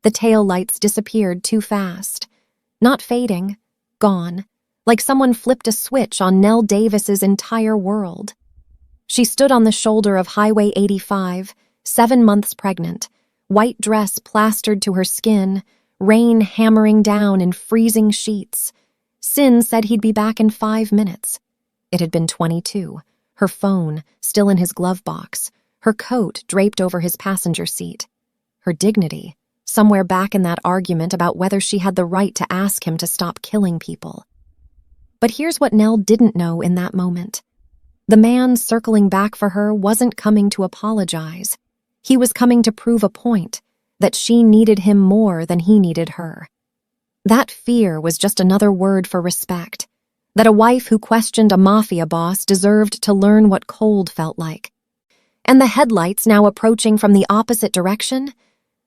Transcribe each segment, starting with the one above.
The taillights disappeared too fast. Not fading, gone, like someone flipped a switch on Nell Davis's entire world. She stood on the shoulder of Highway 85, 7 months pregnant, white dress plastered to her skin, rain hammering down in freezing sheets. Sin said he'd be back in 5 minutes. It had been 22, her phone still in his glove box, her coat draped over his passenger seat. Her dignity, somewhere back in that argument about whether she had the right to ask him to stop killing people. But here's what Nell didn't know in that moment. The man circling back for her wasn't coming to apologize. He was coming to prove a point, that she needed him more than he needed her. That fear was just another word for respect, that a wife who questioned a mafia boss deserved to learn what cold felt like. And the headlights now approaching from the opposite direction?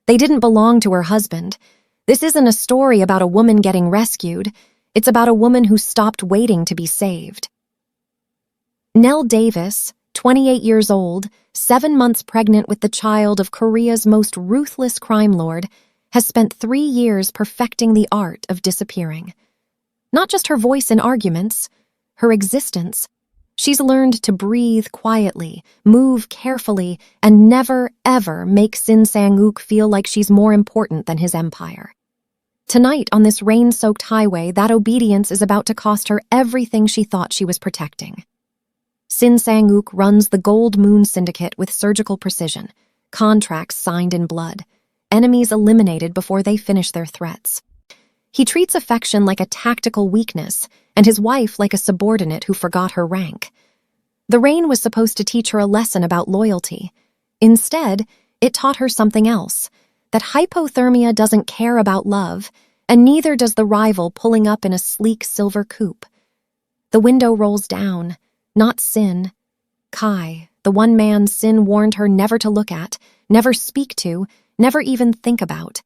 They didn't belong to her husband. This isn't a story about a woman getting rescued. It's about a woman who stopped waiting to be saved. Nell Davis, 28 years old, 7 months pregnant with the child of Korea's most ruthless crime lord, has spent 3 years perfecting the art of disappearing. Not just her voice in arguments, her existence. She's learned to breathe quietly, move carefully, and never, ever make Sin Sang-ook feel like she's more important than his empire. Tonight, on this rain-soaked highway, that obedience is about to cost her everything she thought she was protecting. Sin Sang-ook runs the Gold Moon Syndicate with surgical precision, contracts signed in blood, enemies eliminated before they finish their threats. He treats affection like a tactical weakness, and his wife like a subordinate who forgot her rank. The rain was supposed to teach her a lesson about loyalty. Instead, it taught her something else, that hypothermia doesn't care about love, and neither does the rival pulling up in a sleek silver coupe. The window rolls down, not Sin. Kai, the one man Sin warned her never to look at, never speak to, never even think about.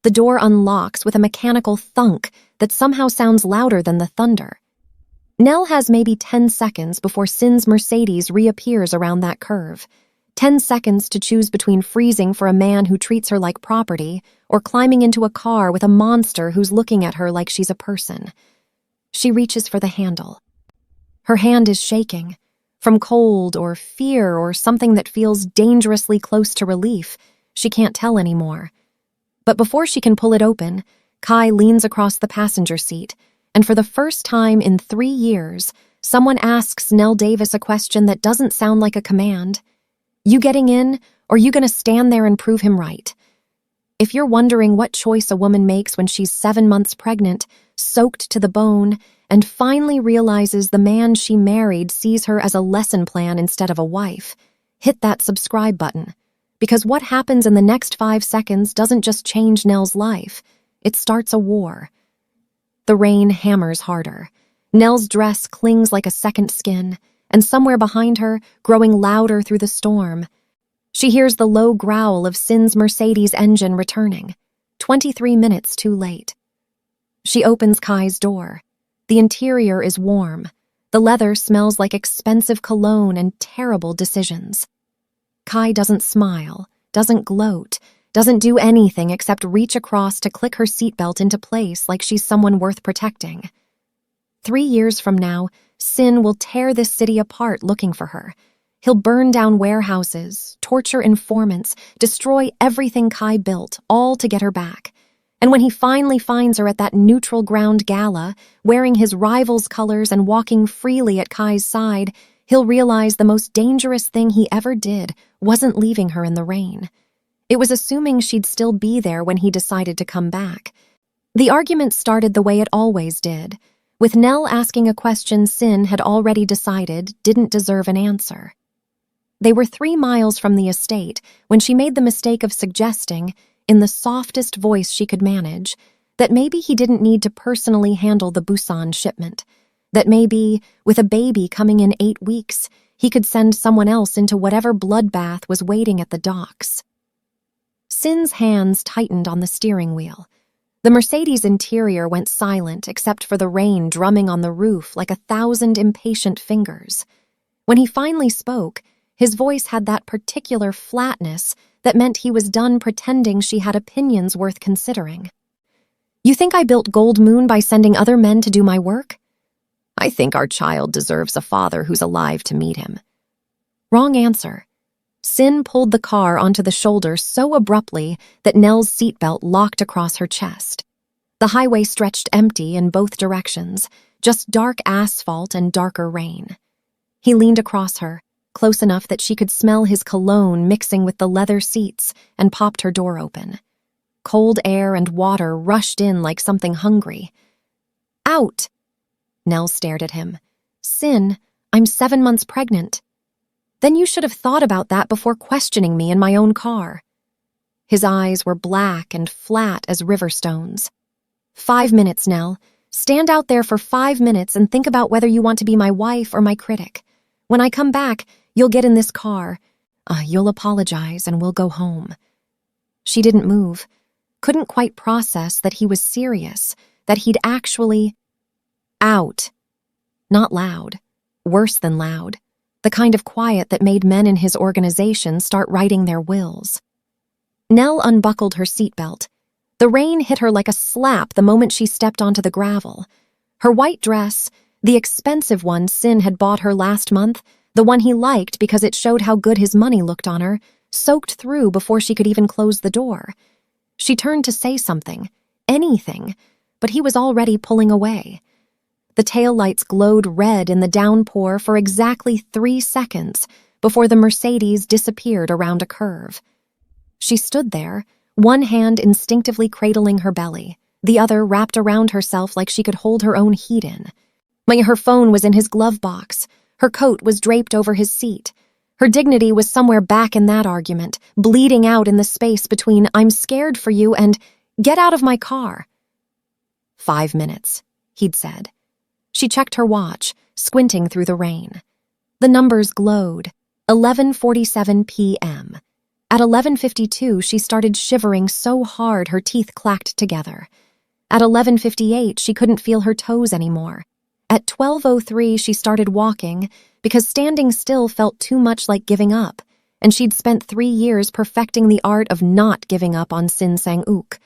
The door unlocks with a mechanical thunk that somehow sounds louder than the thunder. Nell has maybe 10 seconds before Sin's Mercedes reappears around that curve. 10 seconds to choose between freezing for a man who treats her like property or climbing into a car with a monster who's looking at her like she's a person. She reaches for the handle. Her hand is shaking, from cold or fear or something that feels dangerously close to relief. She can't tell anymore. But before she can pull it open, Kai leans across the passenger seat, and for the first time in 3 years, someone asks Nell Davis a question that doesn't sound like a command. You getting in, or you gonna stand there and prove him right? If you're wondering what choice a woman makes when she's 7 months pregnant, soaked to the bone, and finally realizes the man she married sees her as a lesson plan instead of a wife, hit that subscribe button. Because what happens in the next 5 seconds doesn't just change Nell's life, it starts a war. The rain hammers harder. Nell's dress clings like a second skin, and somewhere behind her, growing louder through the storm, she hears the low growl of Sin's Mercedes engine returning, 23 minutes too late. She opens Kai's door. The interior is warm. The leather smells like expensive cologne and terrible decisions. Kai doesn't smile, doesn't gloat, doesn't do anything except reach across to click her seatbelt into place like she's someone worth protecting. 3 years from now, Sin will tear this city apart looking for her. He'll burn down warehouses, torture informants, destroy everything Kai built, all to get her back. And when he finally finds her at that neutral ground gala, wearing his rival's colors and walking freely at Kai's side, he'll realize the most dangerous thing he ever did wasn't leaving her in the rain. It was assuming she'd still be there when he decided to come back. The argument started the way it always did, with Nell asking a question Sin had already decided didn't deserve an answer. They were 3 miles from the estate when she made the mistake of suggesting, in the softest voice she could manage, that maybe he didn't need to personally handle the Busan shipment. That maybe, with a baby coming in 8 weeks, he could send someone else into whatever bloodbath was waiting at the docks. Sin's hands tightened on the steering wheel. The Mercedes interior went silent except for the rain drumming on the roof like 1,000 impatient fingers. When he finally spoke, his voice had that particular flatness that meant he was done pretending she had opinions worth considering. You think I built Gold Moon by sending other men to do my work? I think our child deserves a father who's alive to meet him. Wrong answer. Sin pulled the car onto the shoulder so abruptly that Nell's seatbelt locked across her chest. The highway stretched empty in both directions, just dark asphalt and darker rain. He leaned across her, close enough that she could smell his cologne mixing with the leather seats, and popped her door open. Cold air and water rushed in like something hungry. Out! Nell stared at him. Sin, I'm 7 months pregnant. Then you should have thought about that before questioning me in my own car. His eyes were black and flat as river stones. 5 minutes, Nell. Stand out there for 5 minutes and think about whether you want to be my wife or my critic. When I come back, you'll get in this car. You'll apologize and we'll go home. She didn't move. Couldn't quite process that he was serious, that he'd actually... Out. Not loud. Worse than loud. The kind of quiet that made men in his organization start writing their wills. Nell unbuckled her seatbelt. The rain hit her like a slap the moment she stepped onto the gravel. Her white dress, the expensive one Sin had bought her last month, the one he liked because it showed how good his money looked on her, soaked through before she could even close the door. She turned to say something, anything, but he was already pulling away. The taillights glowed red in the downpour for exactly 3 seconds before the Mercedes disappeared around a curve. She stood there, one hand instinctively cradling her belly, the other wrapped around herself like she could hold her own heat in. Her phone was in his glove box. Her coat was draped over his seat. Her dignity was somewhere back in that argument, bleeding out in the space between "I'm scared for you" and "get out of my car." 5 minutes, he'd said. She checked her watch, squinting through the rain. The numbers glowed. 11:47 p.m. At 11:52, she started shivering so hard her teeth clacked together. At 11:58, she couldn't feel her toes anymore. At 12:03, she started walking because standing still felt too much like giving up, and she'd spent 3 years perfecting the art of not giving up on Sin Sang-ook.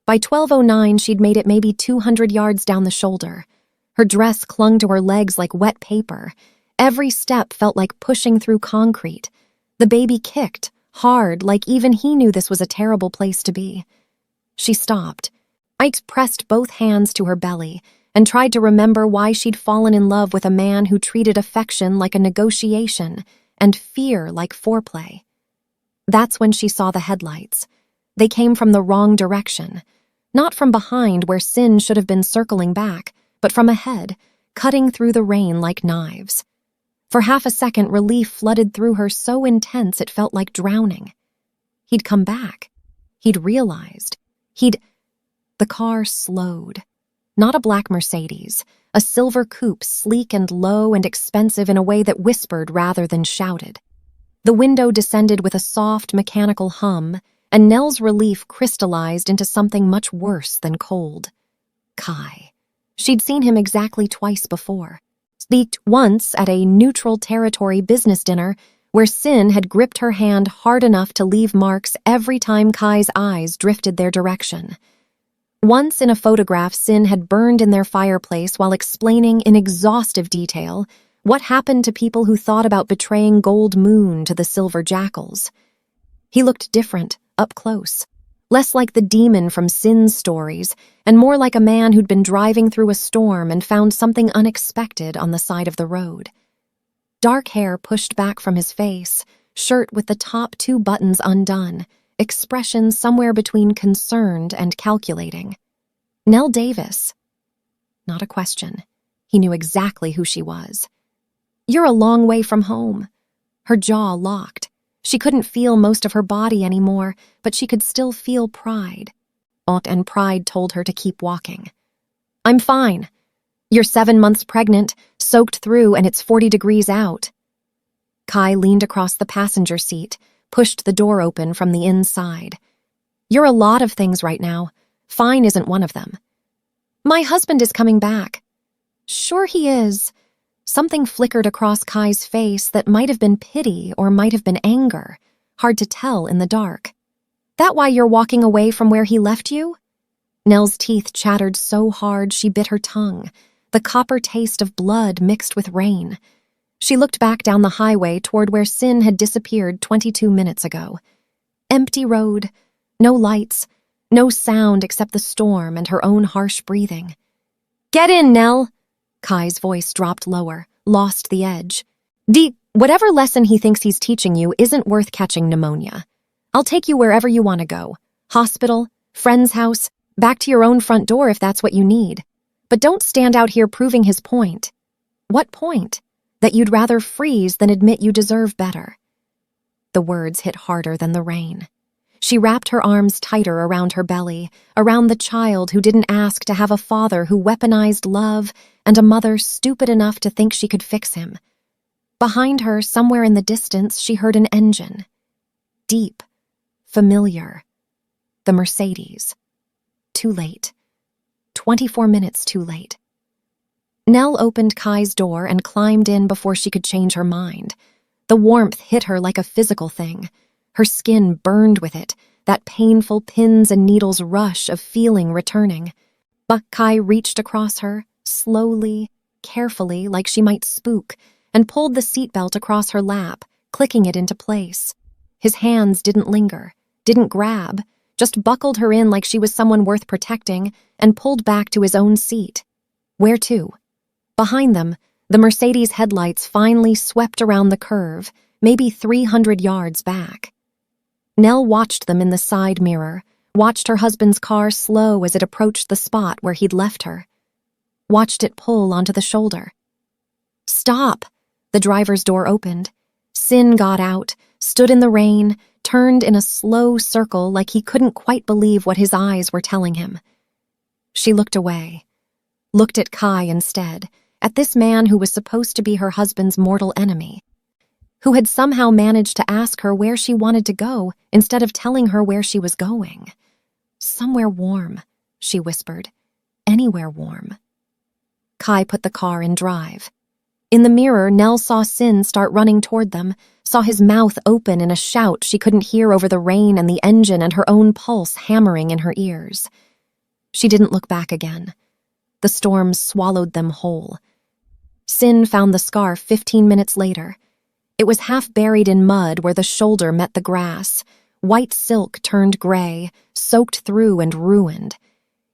By 12:09, she'd made it maybe 200 yards down the shoulder. Her dress clung to her legs like wet paper. Every step felt like pushing through concrete. The baby kicked, hard, like even he knew this was a terrible place to be. She stopped. Ike pressed both hands to her belly and tried to remember why she'd fallen in love with a man who treated affection like a negotiation and fear like foreplay. That's when she saw the headlights. They came from the wrong direction. Not from behind where Sin should have been circling back, but from ahead, cutting through the rain like knives. For half a second, relief flooded through her so intense it felt like drowning. He'd come back. He'd realized. The car slowed. Not a black Mercedes, a silver coupe, sleek and low and expensive in a way that whispered rather than shouted. The window descended with a soft, mechanical hum, and Nell's relief crystallized into something much worse than cold. Kai. She'd seen him exactly twice before. Speaked once at a neutral territory business dinner where Sin had gripped her hand hard enough to leave marks every time Kai's eyes drifted their direction. Once in a photograph Sin had burned in their fireplace while explaining in exhaustive detail what happened to people who thought about betraying Gold Moon to the Silver Jackals. He looked different, up close. Less like the demon from Sin's stories, and more like a man who'd been driving through a storm and found something unexpected on the side of the road. Dark hair pushed back from his face, shirt with the top 2 buttons undone, expression somewhere between concerned and calculating. Nell Davis. Not a question. He knew exactly who she was. You're a long way from home. Her jaw locked. She couldn't feel most of her body anymore, but she could still feel pride. And pride told her to keep walking. I'm fine. You're 7 months pregnant, soaked through, and it's 40 degrees out. Kai leaned across the passenger seat, pushed the door open from the inside. You're a lot of things right now. Fine isn't one of them. My husband is coming back. Sure he is. Something flickered across Kai's face that might have been pity or might have been anger. hard to tell in the dark. That why you're walking away from where he left you? Nell's teeth chattered so hard she bit her tongue, the copper taste of blood mixed with rain. She looked back down the highway toward where Sin had disappeared 22 minutes ago. Empty road, no lights, no sound except the storm and her own harsh breathing. Get in, Nell! Kai's voice dropped lower, lost the edge. Whatever lesson he thinks he's teaching you isn't worth catching pneumonia. I'll take you wherever you want to go. Hospital, friend's house, back to your own front door if that's what you need. But don't stand out here proving his point. What point? That you'd rather freeze than admit you deserve better. The words hit harder than the rain. She wrapped her arms tighter around her belly, around the child who didn't ask to have a father who weaponized love and a mother stupid enough to think she could fix him. Behind her, somewhere in the distance, she heard an engine. Deep, familiar. The Mercedes. Too late. 24 minutes too late. Nell opened Kai's door and climbed in before she could change her mind. The warmth hit her like a physical thing. Her skin burned with it, that painful pins and needles rush of feeling returning. But Kai reached across her, slowly, carefully, like she might spook, and pulled the seatbelt across her lap, clicking it into place. His hands didn't linger, didn't grab, just buckled her in like she was someone worth protecting and pulled back to his own seat. Where to? Behind them, the Mercedes headlights finally swept around the curve, maybe 300 yards back. Nell watched them in the side mirror, watched her husband's car slow as it approached the spot where he'd left her. Watched it pull onto the shoulder. Stop! The driver's door opened. Sin got out, stood in the rain, turned in a slow circle like he couldn't quite believe what his eyes were telling him. She looked away. Looked at Kai instead, at this man who was supposed to be her husband's mortal enemy, who had somehow managed to ask her where she wanted to go instead of telling her where she was going. Somewhere warm, she whispered. Anywhere warm. Kai put the car in drive. In the mirror, Nell saw Sin start running toward them, saw his mouth open in a shout she couldn't hear over the rain and the engine and her own pulse hammering in her ears. She didn't look back again. The storm swallowed them whole. Sin found the scarf 15 minutes later. It was half buried in mud where the shoulder met the grass. White silk turned gray, soaked through and ruined.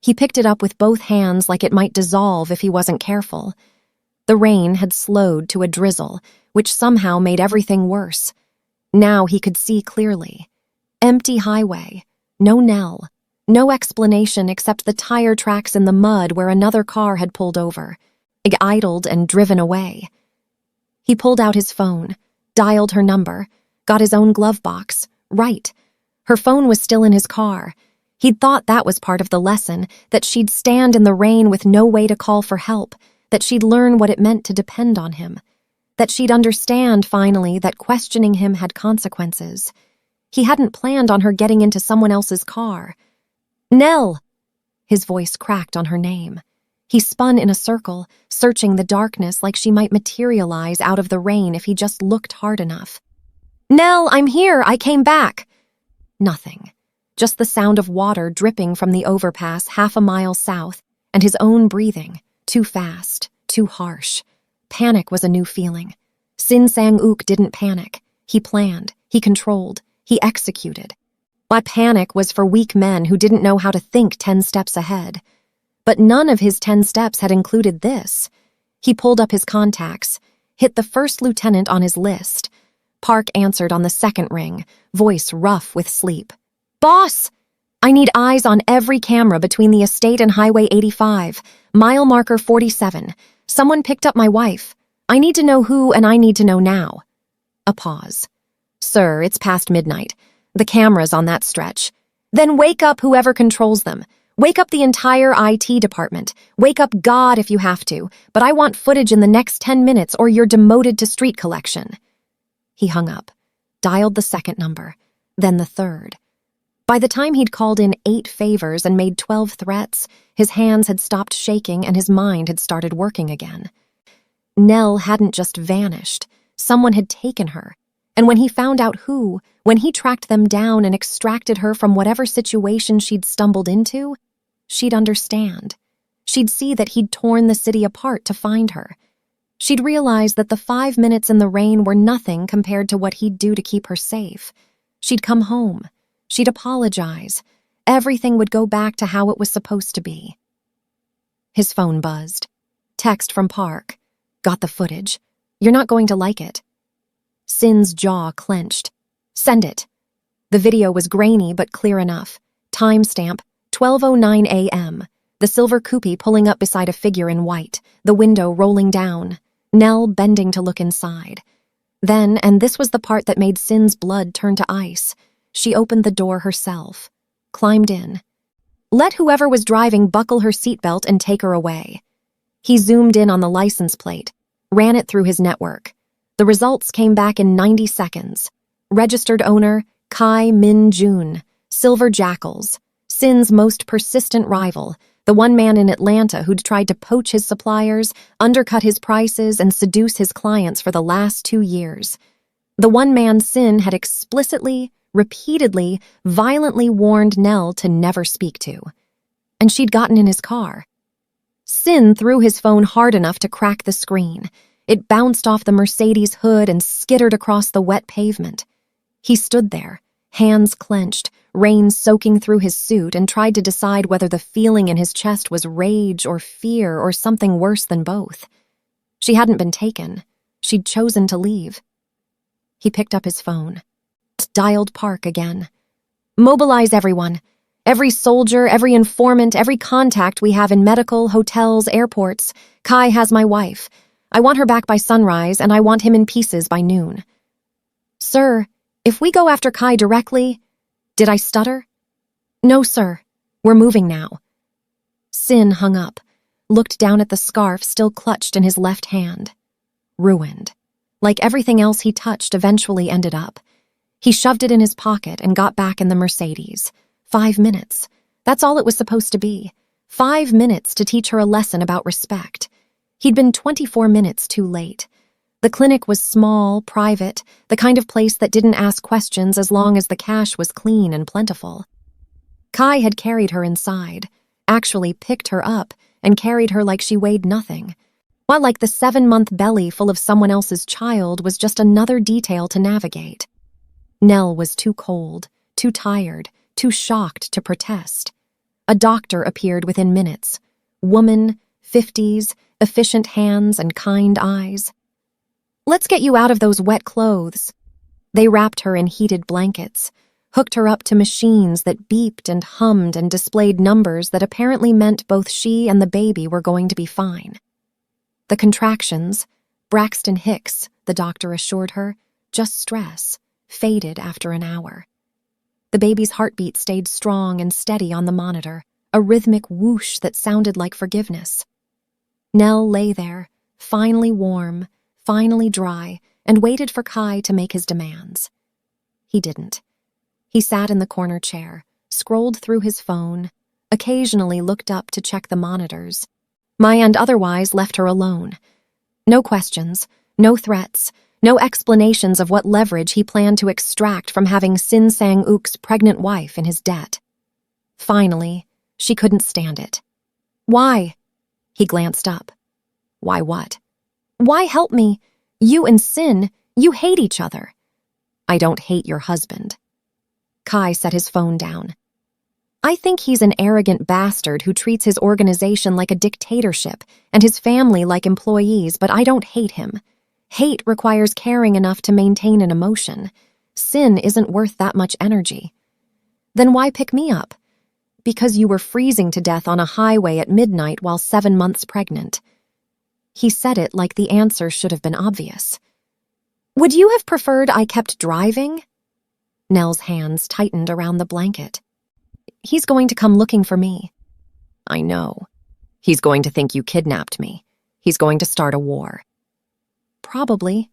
He picked it up with both hands like it might dissolve if he wasn't careful. The rain had slowed to a drizzle, which somehow made everything worse. Now he could see clearly. Empty highway. No Nell. No explanation except the tire tracks in the mud where another car had pulled over. It idled and driven away. He pulled out his phone, dialed her number, got his own glove box. Right. Her phone was still in his car. He'd thought that was part of the lesson, that she'd stand in the rain with no way to call for help, that she'd learn what it meant to depend on him, that she'd understand, finally, that questioning him had consequences. He hadn't planned on her getting into someone else's car. Nell! His voice cracked on her name. He spun in a circle, searching the darkness like she might materialize out of the rain if he just looked hard enough. Nell, I'm here! I came back! Nothing. Just the sound of water dripping from the overpass half a mile south, and his own breathing. Too fast, too harsh. Panic was a new feeling. Sin Sang-ook didn't panic. He planned, he controlled, he executed. But panic was for weak men who didn't know how to think 10 steps ahead. But none of his 10 steps had included this. He pulled up his contacts, hit the first lieutenant on his list. Park answered on the second ring, voice rough with sleep. Boss! I need eyes on every camera between the estate and Highway 85, mile marker 47. Someone picked up my wife. I need to know who, and I need to know now. A pause. Sir, it's past midnight. The cameras on that stretch. Then wake up whoever controls them. Wake up the entire IT department. Wake up God if you have to, but I want footage in the next 10 minutes or you're demoted to street collection. He hung up, dialed the second number, then the third. By the time he'd called in 8 favors and made 12 threats, his hands had stopped shaking and his mind had started working again. Nell hadn't just vanished. Someone had taken her, And when he found out who, when he tracked them down and extracted her from whatever situation she'd stumbled into, she'd understand. She'd see that he'd torn the city apart to find her. She'd realize that the 5 minutes in the rain were nothing compared to what he'd do to keep her safe. She'd come home. She'd apologize. Everything would go back to how it was supposed to be. His phone buzzed. Text from Park. Got the footage. You're not going to like it. Sin's jaw clenched. Send it. The video was grainy but clear enough. Timestamp, 12:09 a.m. The silver coupe pulling up beside a figure in white, the window rolling down, Nell bending to look inside. Then, and this was the part that made Sin's blood turn to ice, she opened the door herself, climbed in. Let whoever was driving buckle her seatbelt and take her away. He zoomed in on the license plate, ran it through his network. The results came back in 90 seconds. Registered owner, Kai Min-jun, Silver Jackals, Sin's most persistent rival, the one man in Atlanta who'd tried to poach his suppliers, undercut his prices, and seduce his clients for the last 2 years. The one man Sin had explicitly, repeatedly, violently warned Nell to never speak to. And she'd gotten in his car. Sin threw his phone hard enough to crack the screen. It bounced off the Mercedes hood and skittered across the wet pavement. He stood there, hands clenched, rain soaking through his suit, and tried to decide whether the feeling in his chest was rage or fear or something worse than both. She hadn't been taken. She'd chosen to leave. He picked up his phone. Dialed Park again. Mobilize everyone. Every soldier, every informant, every contact we have in medical, hotels, airports. Kai has my wife. I want her back by sunrise, and I want him in pieces by noon. Sir, if we go after Kai directly... Did I stutter? No, sir. We're moving now. Sin hung up, looked down at the scarf still clutched in his left hand. Ruined. Like everything else he touched eventually ended up. He shoved it in his pocket and got back in the Mercedes. 5 minutes. That's all it was supposed to be. 5 minutes to teach her a lesson about respect. He'd been 24 minutes too late. The clinic was small, private, the kind of place that didn't ask questions as long as the cash was clean and plentiful. Kai had carried her inside, actually picked her up, and carried her like she weighed nothing, while like the 7-month belly full of someone else's child was just another detail to navigate. Nell was too cold, too tired, too shocked to protest. A doctor appeared within minutes. Woman, 50s, efficient hands and kind eyes. Let's get you out of those wet clothes. They wrapped her in heated blankets, hooked her up to machines that beeped and hummed and displayed numbers that apparently meant both she and the baby were going to be fine. The contractions, Braxton Hicks, the doctor assured her, just stress, faded after an hour. The baby's heartbeat stayed strong and steady on the monitor, a rhythmic whoosh that sounded like forgiveness. Nell lay there, finally warm, finally dry, and waited for Kai to make his demands. He didn't. He sat in the corner chair, scrolled through his phone, occasionally looked up to check the monitors. And otherwise left her alone. No questions, no threats, no explanations of what leverage he planned to extract from having Sin Sang-ook's pregnant wife in his debt. Finally, she couldn't stand it. Why? He glanced up. Why what? Why help me? You and Sin, you hate each other. I don't hate your husband. Kai set his phone down. I think he's an arrogant bastard who treats his organization like a dictatorship and his family like employees, but I don't hate him. Hate requires caring enough to maintain an emotion. Sin isn't worth that much energy. Then why pick me up? Because you were freezing to death on a highway at midnight while 7 months pregnant. He said it like the answer should have been obvious. Would you have preferred I kept driving? Nell's hands tightened around the blanket. He's going to come looking for me. I know. He's going to think you kidnapped me. He's going to start a war. Probably.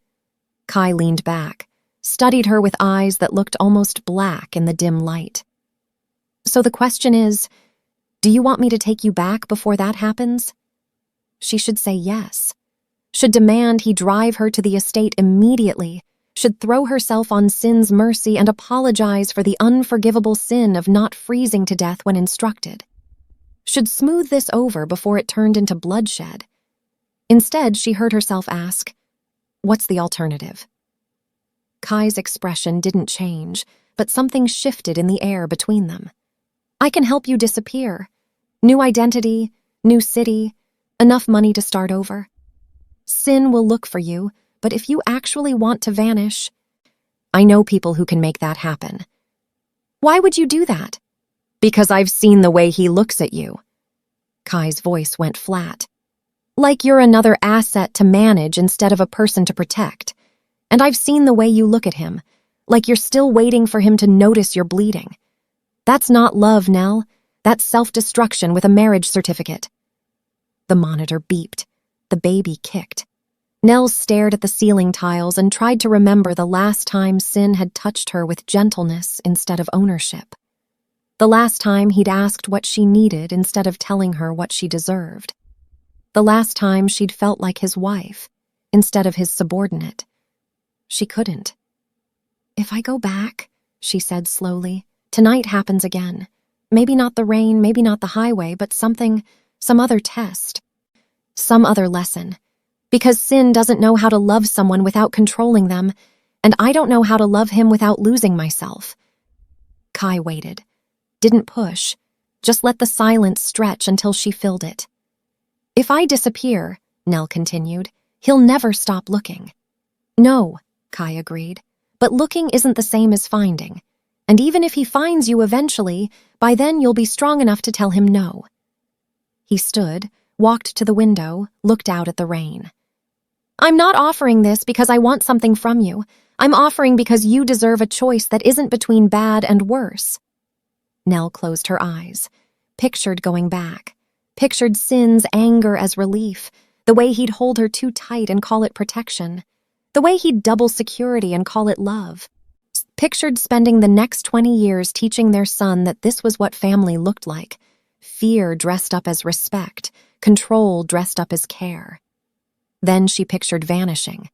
Kai leaned back, studied her with eyes that looked almost black in the dim light. So the question is, do you want me to take you back before that happens? She should say yes. Should demand he drive her to the estate immediately, should throw herself on Sin's mercy and apologize for the unforgivable sin of not freezing to death when instructed, should smooth this over before it turned into bloodshed. Instead, she heard herself ask, "What's the alternative?" Kai's expression didn't change, but something shifted in the air between them. "I can help you disappear. New identity, new city, enough money to start over. Sin will look for you, but if you actually want to vanish, I know people who can make that happen." "Why would you do that?" "Because I've seen the way he looks at you." Kai's voice went flat. "Like you're another asset to manage instead of a person to protect. And I've seen the way you look at him, like you're still waiting for him to notice you're bleeding. That's not love, Nell. That's self-destruction with a marriage certificate." The monitor beeped. The baby kicked. Nell stared at the ceiling tiles and tried to remember the last time Sin had touched her with gentleness instead of ownership. The last time he'd asked what she needed instead of telling her what she deserved. The last time she'd felt like his wife instead of his subordinate. She couldn't. "If I go back," she said slowly, "tonight happens again. Maybe not the rain, maybe not the highway, but some other test. Some other lesson. Because Sin doesn't know how to love someone without controlling them, and I don't know how to love him without losing myself." Kai waited. Didn't push. Just let the silence stretch until she filled it. "If I disappear," Nell continued, "he'll never stop looking." "No," Kai agreed, "but looking isn't the same as finding. And even if he finds you eventually, by then you'll be strong enough to tell him no." He stood, walked to the window, looked out at the rain. "I'm not offering this because I want something from you. I'm offering because you deserve a choice that isn't between bad and worse." Nell closed her eyes, pictured going back, pictured Sin's anger as relief, the way he'd hold her too tight and call it protection, the way he'd double security and call it love. Pictured spending the next 20 years teaching their son that this was what family looked like. Fear dressed up as respect, control dressed up as care. Then she pictured vanishing,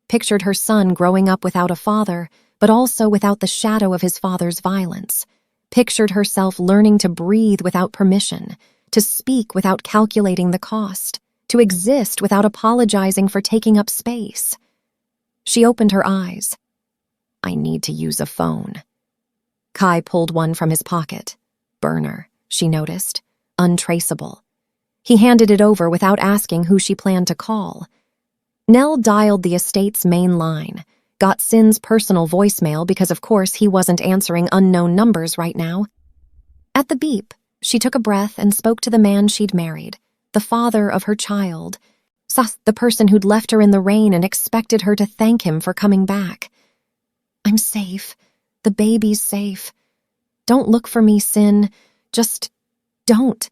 pictured her son growing up without a father, but also without the shadow of his father's violence, pictured herself learning to breathe without permission, to speak without calculating the cost, to exist without apologizing for taking up space. She opened her eyes. "I need to use a phone." Kai pulled one from his pocket. Burner, she noticed. Untraceable. He handed it over without asking who she planned to call. Nell dialed the estate's main line, got Sin's personal voicemail because of course he wasn't answering unknown numbers right now. At the beep, she took a breath and spoke to the man she'd married, the father of her child, the person who'd left her in the rain and expected her to thank him for coming back. "I'm safe. The baby's safe. Don't look for me, Sin. Just don't.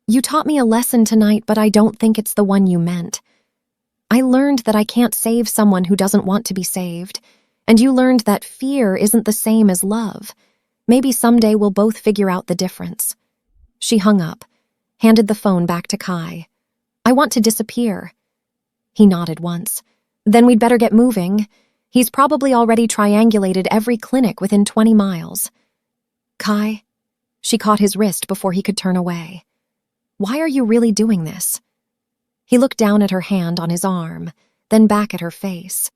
You taught me a lesson tonight, but I don't think it's the one you meant. I learned that I can't save someone who doesn't want to be saved, and you learned that fear isn't the same as love. Maybe someday we'll both figure out the difference." She hung up, handed the phone back to Kai. "I want to disappear." He nodded once. "Then we'd better get moving. He's probably already triangulated every clinic within 20 miles. "Kai?" She caught his wrist before he could turn away. "Why are you really doing this?" He looked down at her hand on his arm, then back at her face.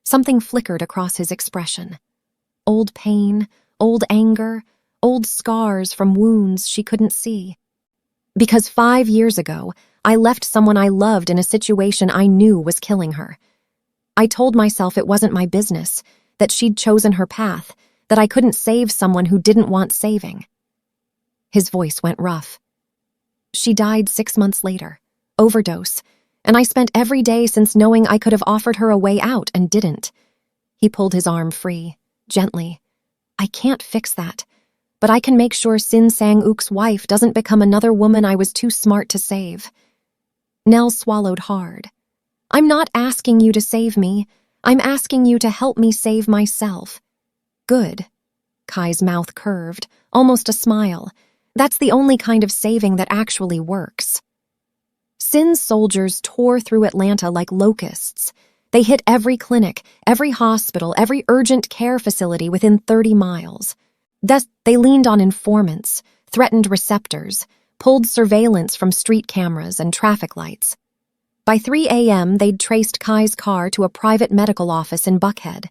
Something flickered across his expression. Old pain, old anger, old scars from wounds she couldn't see. "Because 5 years ago, I left someone I loved in a situation I knew was killing her. I told myself it wasn't my business, that she'd chosen her path, that I couldn't save someone who didn't want saving." His voice went rough. "She died 6 months later. Overdose. And I spent every day since knowing I could have offered her a way out and didn't." He pulled his arm free, gently. "I can't fix that, but I can make sure Sin Sang-ook's wife doesn't become another woman I was too smart to save." Nell swallowed hard. "I'm not asking you to save me. I'm asking you to help me save myself." "Good." Kai's mouth curved, almost a smile. "That's the only kind of saving that actually works." Sin's soldiers tore through Atlanta like locusts, They hit every clinic, every hospital, every urgent care facility within 30 miles. Thus, they leaned on informants, threatened receptors, pulled surveillance from street cameras and traffic lights. By 3 a.m., they'd traced Kai's car to a private medical office in Buckhead.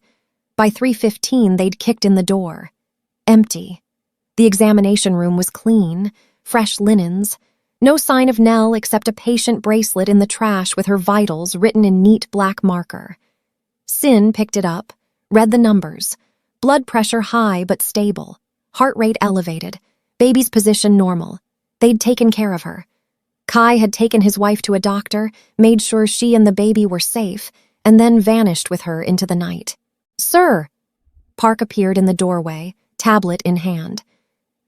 By 3:15, they'd kicked in the door. Empty. The examination room was clean, fresh linens, no sign of Nell except a patient bracelet in the trash with her vitals written in neat black marker. Sin picked it up, read the numbers. Blood pressure high but stable, heart rate elevated, baby's position normal. They'd taken care of her. Kai had taken his wife to a doctor, made sure she and the baby were safe, and then vanished with her into the night. "Sir!" Park appeared in the doorway, tablet in hand.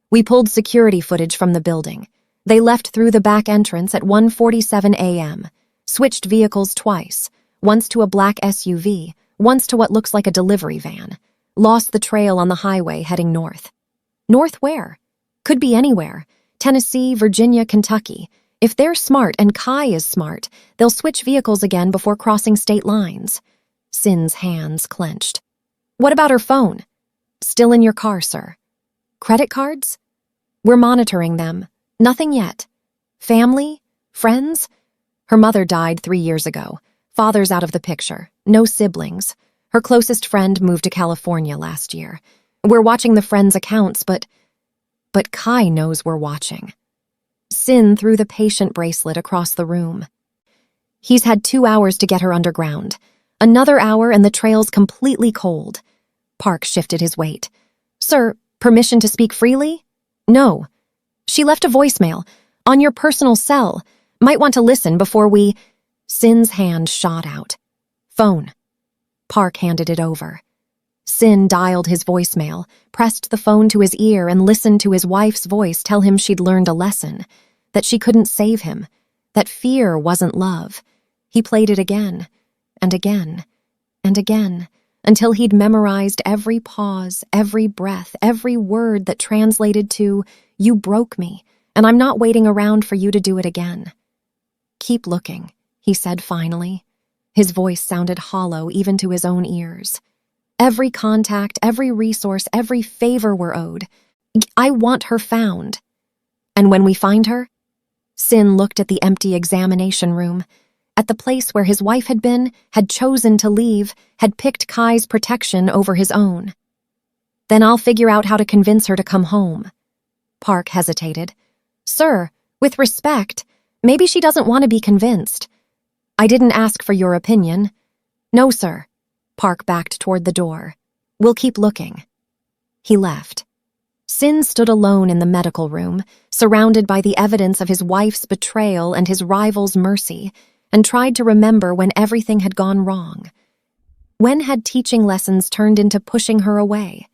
"We pulled security footage from the building. They left through the back entrance at 1:47 a.m., switched vehicles twice, once to a black SUV, once to what looks like a delivery van, lost the trail on the highway heading north." North where? Could be anywhere. Tennessee, Virginia, Kentucky. If they're smart and Kai is smart, they'll switch vehicles again before crossing state lines. Sin's hands clenched. "What about her phone?" "Still in your car, sir." "Credit cards?" "We're monitoring them. Nothing yet." "Family? Friends?" Her mother died 3 years ago. Father's out of the picture. No siblings. Her closest friend moved to California last year. We're watching the friends' accounts, but Kai knows we're watching. Sin threw the patient bracelet across the room. "He's had 2 hours to get her underground. Another hour and the trail's completely cold." Park shifted his weight. "Sir, permission to speak freely?" "No." "She left a voicemail. On your personal cell. Might want to listen before we—" Sin's hand shot out. "Phone." Park handed it over. Sin dialed his voicemail, pressed the phone to his ear and listened to his wife's voice tell him she'd learned a lesson, that she couldn't save him, that fear wasn't love. He played it again, and again, and again, until he'd memorized every pause, every breath, every word that translated to, "You broke me, and I'm not waiting around for you to do it again." "Keep looking," he said finally. His voice sounded hollow even to his own ears. "Every contact, every resource, every favor we're owed. I want her found." "And when we find her?" Sin looked at the empty examination room, at the place where his wife had been, had chosen to leave, had picked Kai's protection over his own. "Then I'll figure out how to convince her to come home." Park hesitated. "Sir, with respect, maybe she doesn't want to be convinced." "I didn't ask for your opinion." "No, sir." Park backed toward the door. "We'll keep looking." He left. Sin stood alone in the medical room, surrounded by the evidence of his wife's betrayal and his rival's mercy, and tried to remember when everything had gone wrong. When had teaching lessons turned into pushing her away?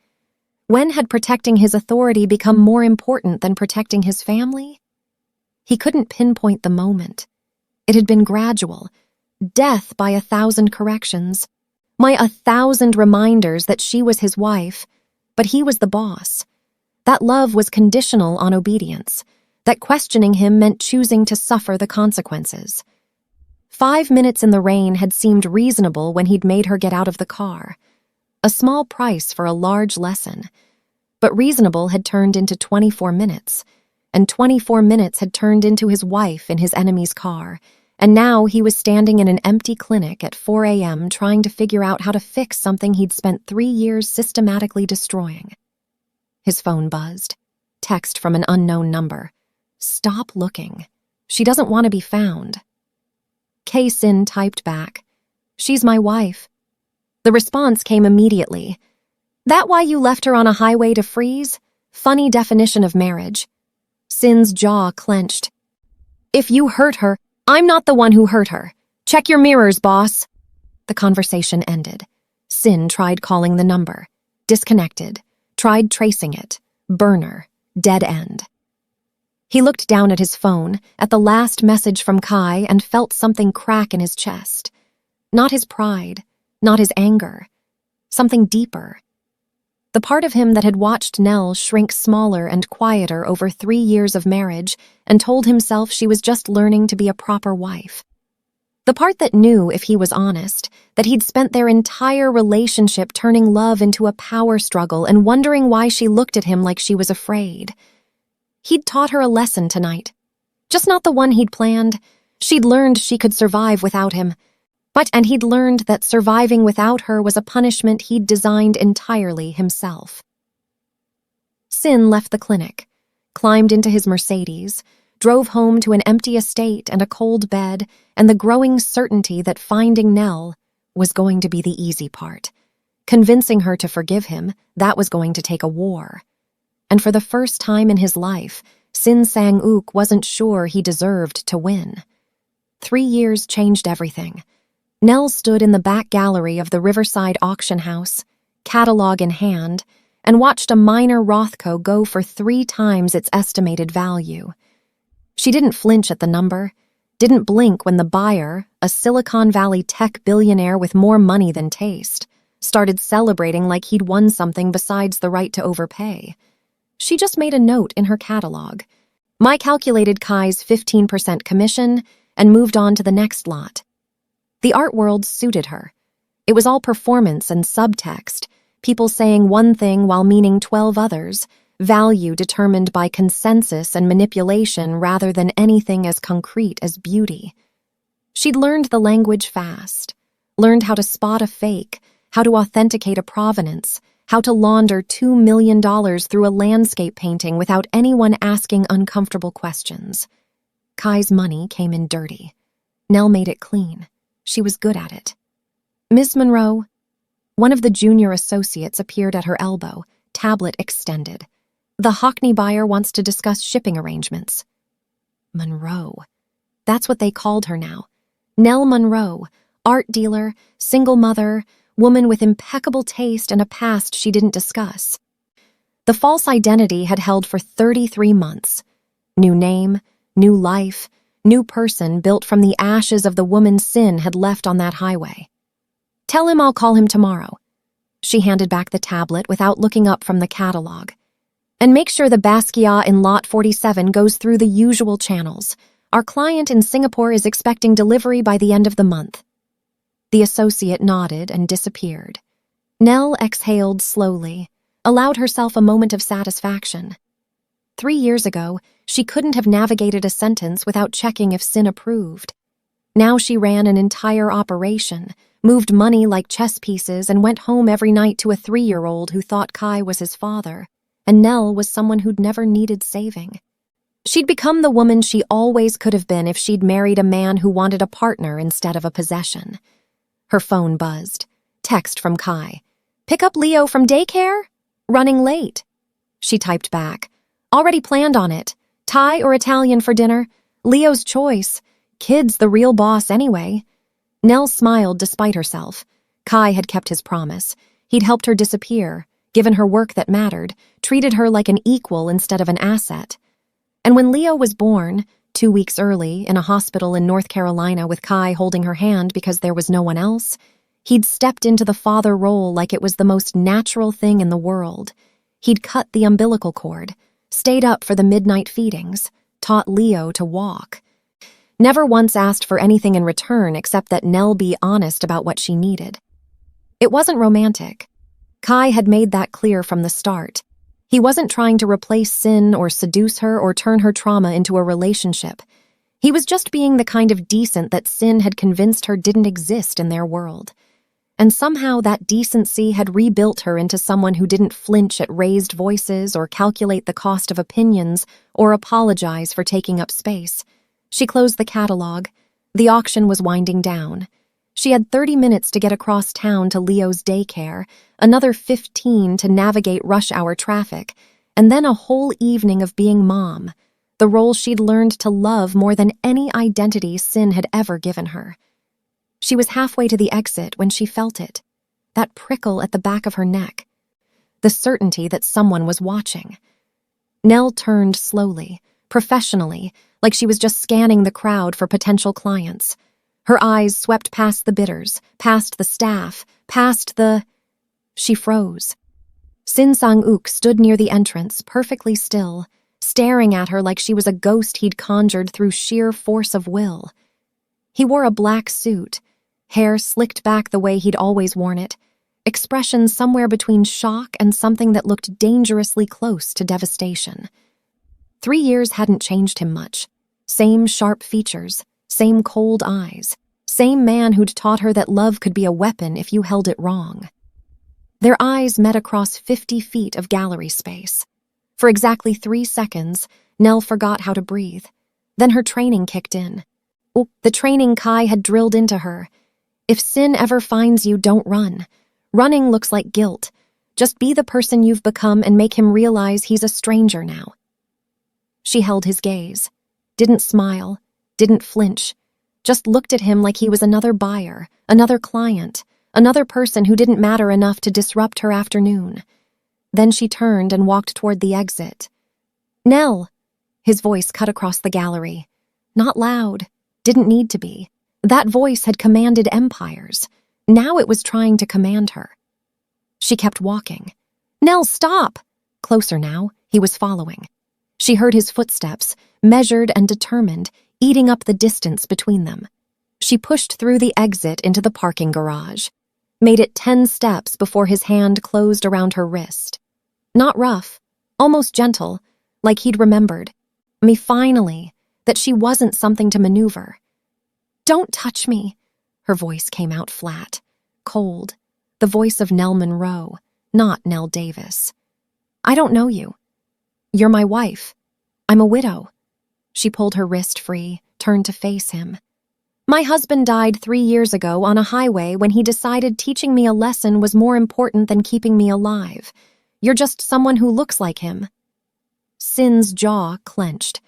When had protecting his authority become more important than protecting his family? He couldn't pinpoint the moment. It had been gradual, death by 1,000 corrections, 1,000 reminders that she was his wife, but he was the boss. That love was conditional on obedience, that questioning him meant choosing to suffer the consequences. 5 minutes in the rain had seemed reasonable when he'd made her get out of the car. A small price for a large lesson. But reasonable had turned into 24 minutes, and 24 minutes had turned into his wife in his enemy's car, and now he was standing in an empty clinic at 4 a.m. trying to figure out how to fix something he'd spent 3 years systematically destroying. His phone buzzed. Text from an unknown number. "Stop looking. She doesn't want to be found." Sin typed back, "She's my wife." The response came immediately. "That why you left her on a highway to freeze? Funny definition of marriage." Sin's jaw clenched. "If you hurt her, I'm not the one who hurt her. Check your mirrors, boss." The conversation ended. Sin tried calling the number. Disconnected. Tried tracing it. Burner. Dead end. He looked down at his phone, at the last message from Kai, and felt something crack in his chest. Not his pride, not his anger. Something deeper. The part of him that had watched Nell shrink smaller and quieter over 3 years of marriage and told himself she was just learning to be a proper wife. The part that knew, if he was honest, that he'd spent their entire relationship turning love into a power struggle and wondering why she looked at him like she was afraid. He'd taught her a lesson tonight. Just not the one he'd planned. She'd learned she could survive without him. And he'd learned that surviving without her was a punishment he'd designed entirely himself. Sin left the clinic, climbed into his Mercedes, drove home to an empty estate and a cold bed and the growing certainty that finding Nell was going to be the easy part. Convincing her to forgive him, that was going to take a war. And for the first time in his life, Sin Sang-ook wasn't sure he deserved to win. 3 years changed everything. Nell stood in the back gallery of the Riverside auction house, catalog in hand, and watched a minor Rothko go for 3 times its estimated value. She didn't flinch at the number, didn't blink when the buyer, a Silicon Valley tech billionaire with more money than taste, started celebrating like he'd won something besides the right to overpay. She just made a note in her catalog. "My calculated Kai's 15% commission," and moved on to the next lot. The art world suited her. It was all performance and subtext, people saying one thing while meaning 12 others, value determined by consensus and manipulation rather than anything as concrete as beauty. She'd learned the language fast, learned how to spot a fake, how to authenticate a provenance, how to launder $2 million through a landscape painting without anyone asking uncomfortable questions. Kai's money came in dirty. Nell made it clean. She was good at it. "Miss Monroe?" One of the junior associates appeared at her elbow, tablet extended. "The Hockney buyer wants to discuss shipping arrangements." Monroe. That's what they called her now. Nell Monroe, art dealer, single mother, woman with impeccable taste and a past she didn't discuss. The false identity had held for 33 months. New name, new life, new person built from the ashes of the woman Sin had left on that highway. "Tell him I'll call him tomorrow." She handed back the tablet without looking up from the catalog. "And make sure the Basquiat in Lot 47 goes through the usual channels. Our client in Singapore is expecting delivery by the end of the month." The associate nodded and disappeared. Nell exhaled slowly, allowed herself a moment of satisfaction. 3 years ago, she couldn't have navigated a sentence without checking if Sin approved. Now she ran an entire operation, moved money like chess pieces, and went home every night to a 3-year-old who thought Kai was his father, and Nell was someone who'd never needed saving. She'd become the woman she always could have been if she'd married a man who wanted a partner instead of a possession. Her phone buzzed. Text from Kai. "Pick up Leo from daycare? Running late." She typed back. "Already planned on it. Thai or Italian for dinner? Leo's choice. Kid's the real boss anyway." Nell smiled despite herself. Kai had kept his promise. He'd helped her disappear, given her work that mattered, treated her like an equal instead of an asset. And when Leo was born, 2 weeks early, in a hospital in North Carolina with Kai holding her hand because there was no one else, he'd stepped into the father role like it was the most natural thing in the world. He'd cut the umbilical cord, stayed up for the midnight feedings, taught Leo to walk. Never once asked for anything in return except that Nell be honest about what she needed. It wasn't romantic. Kai had made that clear from the start. He wasn't trying to replace Sin or seduce her or turn her trauma into a relationship. He was just being the kind of decent that Sin had convinced her didn't exist in their world. And somehow that decency had rebuilt her into someone who didn't flinch at raised voices or calculate the cost of opinions or apologize for taking up space. She closed the catalog. The auction was winding down. She had 30 minutes to get across town to Leo's daycare, another 15 to navigate rush hour traffic, and then a whole evening of being mom, the role she'd learned to love more than any identity Sin had ever given her. She was halfway to the exit when she felt it, that prickle at the back of her neck, the certainty that someone was watching. Nell turned slowly, professionally, like she was just scanning the crowd for potential clients. Her eyes swept past the bidders, past the staff, past the... She froze. Sin Sang-ook stood near the entrance, perfectly still, staring at her like she was a ghost he'd conjured through sheer force of will. He wore a black suit, hair slicked back the way he'd always worn it, expression somewhere between shock and something that looked dangerously close to devastation. 3 years hadn't changed him much. Same sharp features, same cold eyes, same man who'd taught her that love could be a weapon if you held it wrong. Their eyes met across 50 feet of gallery space. For exactly 3 seconds, Nell forgot how to breathe. Then her training kicked in. The training Kai had drilled into her. If Sin ever finds you, don't run. Running looks like guilt. Just be the person you've become and make him realize he's a stranger now. She held his gaze, didn't smile, didn't flinch, just looked at him like he was another buyer, another client, another person who didn't matter enough to disrupt her afternoon. Then she turned and walked toward the exit. "Nell!" His voice cut across the gallery. Not loud, didn't need to be. That voice had commanded empires. Now it was trying to command her. She kept walking. "Nell, stop!" Closer now, he was following. She heard his footsteps, measured and determined, eating up the distance between them. She pushed through the exit into the parking garage, made it 10 steps before his hand closed around her wrist. Not rough, almost gentle, like he'd remembered. Finally, that she wasn't something to maneuver. "Don't touch me," her voice came out flat, cold, the voice of Nell Monroe, not Nell Davis. "I don't know you. You're my wife. I'm a widow." She pulled her wrist free, turned to face him. "My husband died 3 years ago on a highway when he decided teaching me a lesson was more important than keeping me alive. You're just someone who looks like him." Sin's jaw clenched.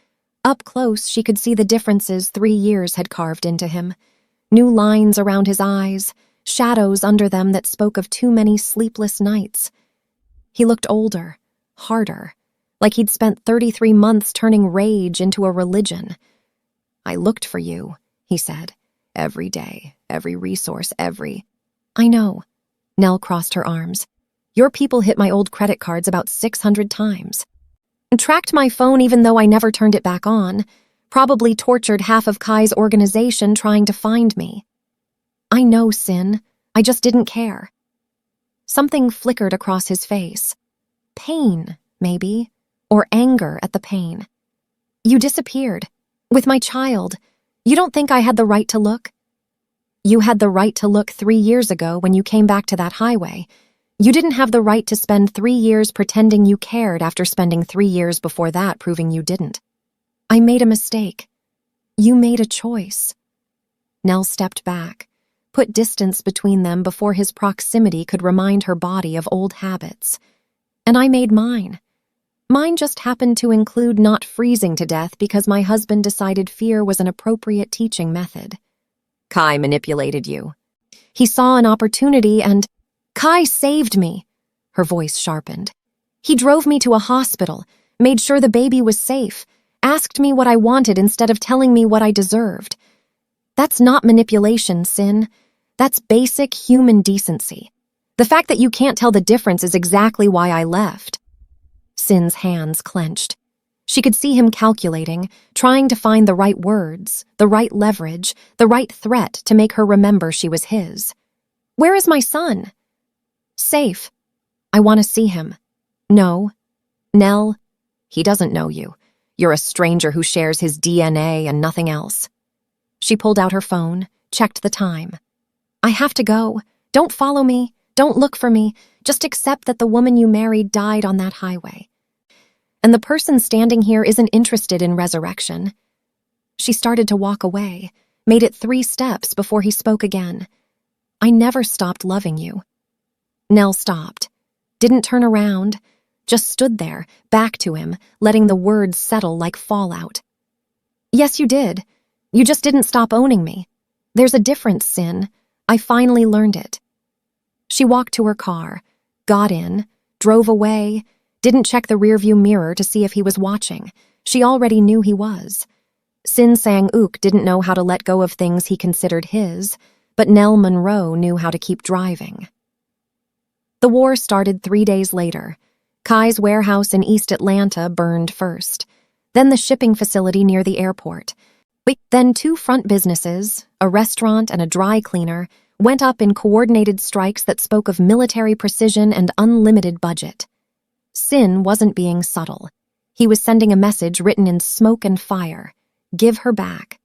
Up close, she could see the differences 3 years had carved into him. New lines around his eyes, shadows under them that spoke of too many sleepless nights. He looked older, harder, like he'd spent 33 months turning rage into a religion. "I looked for you," he said. "Every day, every resource, I know." Nell crossed her arms. "Your people hit my old credit cards about 600 times. And tracked my phone even though I never turned it back on. Probably tortured half of Kai's organization trying to find me." "I know, Sin. I just didn't care." Something flickered across his face. Pain, maybe, or anger at the pain. "You disappeared. With my child. You don't think I had the right to look?" "You had the right to look 3 years ago when you came back to that highway. You didn't have the right to spend 3 years pretending you cared after spending 3 years before that proving you didn't. I made a mistake. You made a choice." Nell stepped back, put distance between them before his proximity could remind her body of old habits. "And I made mine. Mine just happened to include not freezing to death because my husband decided fear was an appropriate teaching method." "Kai manipulated you." "He saw an opportunity and—" "Kai saved me," her voice sharpened. "He drove me to a hospital, made sure the baby was safe, asked me what I wanted instead of telling me what I deserved. That's not manipulation, Sin. That's basic human decency. The fact that you can't tell the difference is exactly why I left." Sin's hands clenched. She could see him calculating, trying to find the right words, the right leverage, the right threat to make her remember she was his. "Where is my son?" "Safe. I want to see him." "No. Nell, he doesn't know you. You're a stranger who shares his DNA and nothing else." She pulled out her phone, checked the time. "I have to go. Don't follow me. Don't look for me. Just accept that the woman you married died on that highway. And the person standing here isn't interested in resurrection." She started to walk away, made it 3 steps before he spoke again. "I never stopped loving you." Nell stopped, didn't turn around, just stood there, back to him, letting the words settle like fallout. "Yes, you did. You just didn't stop owning me. There's a difference, Sin. I finally learned it." She walked to her car, got in, drove away, didn't check the rearview mirror to see if he was watching. She already knew he was. Sin Sang-ook didn't know how to let go of things he considered his, but Nell Monroe knew how to keep driving. The war started 3 days later. Kai's warehouse in East Atlanta burned first, then the shipping facility near the airport. Then 2 front businesses, a restaurant and a dry cleaner, went up in coordinated strikes that spoke of military precision and unlimited budget. Sin wasn't being subtle. He was sending a message written in smoke and fire. Give her back.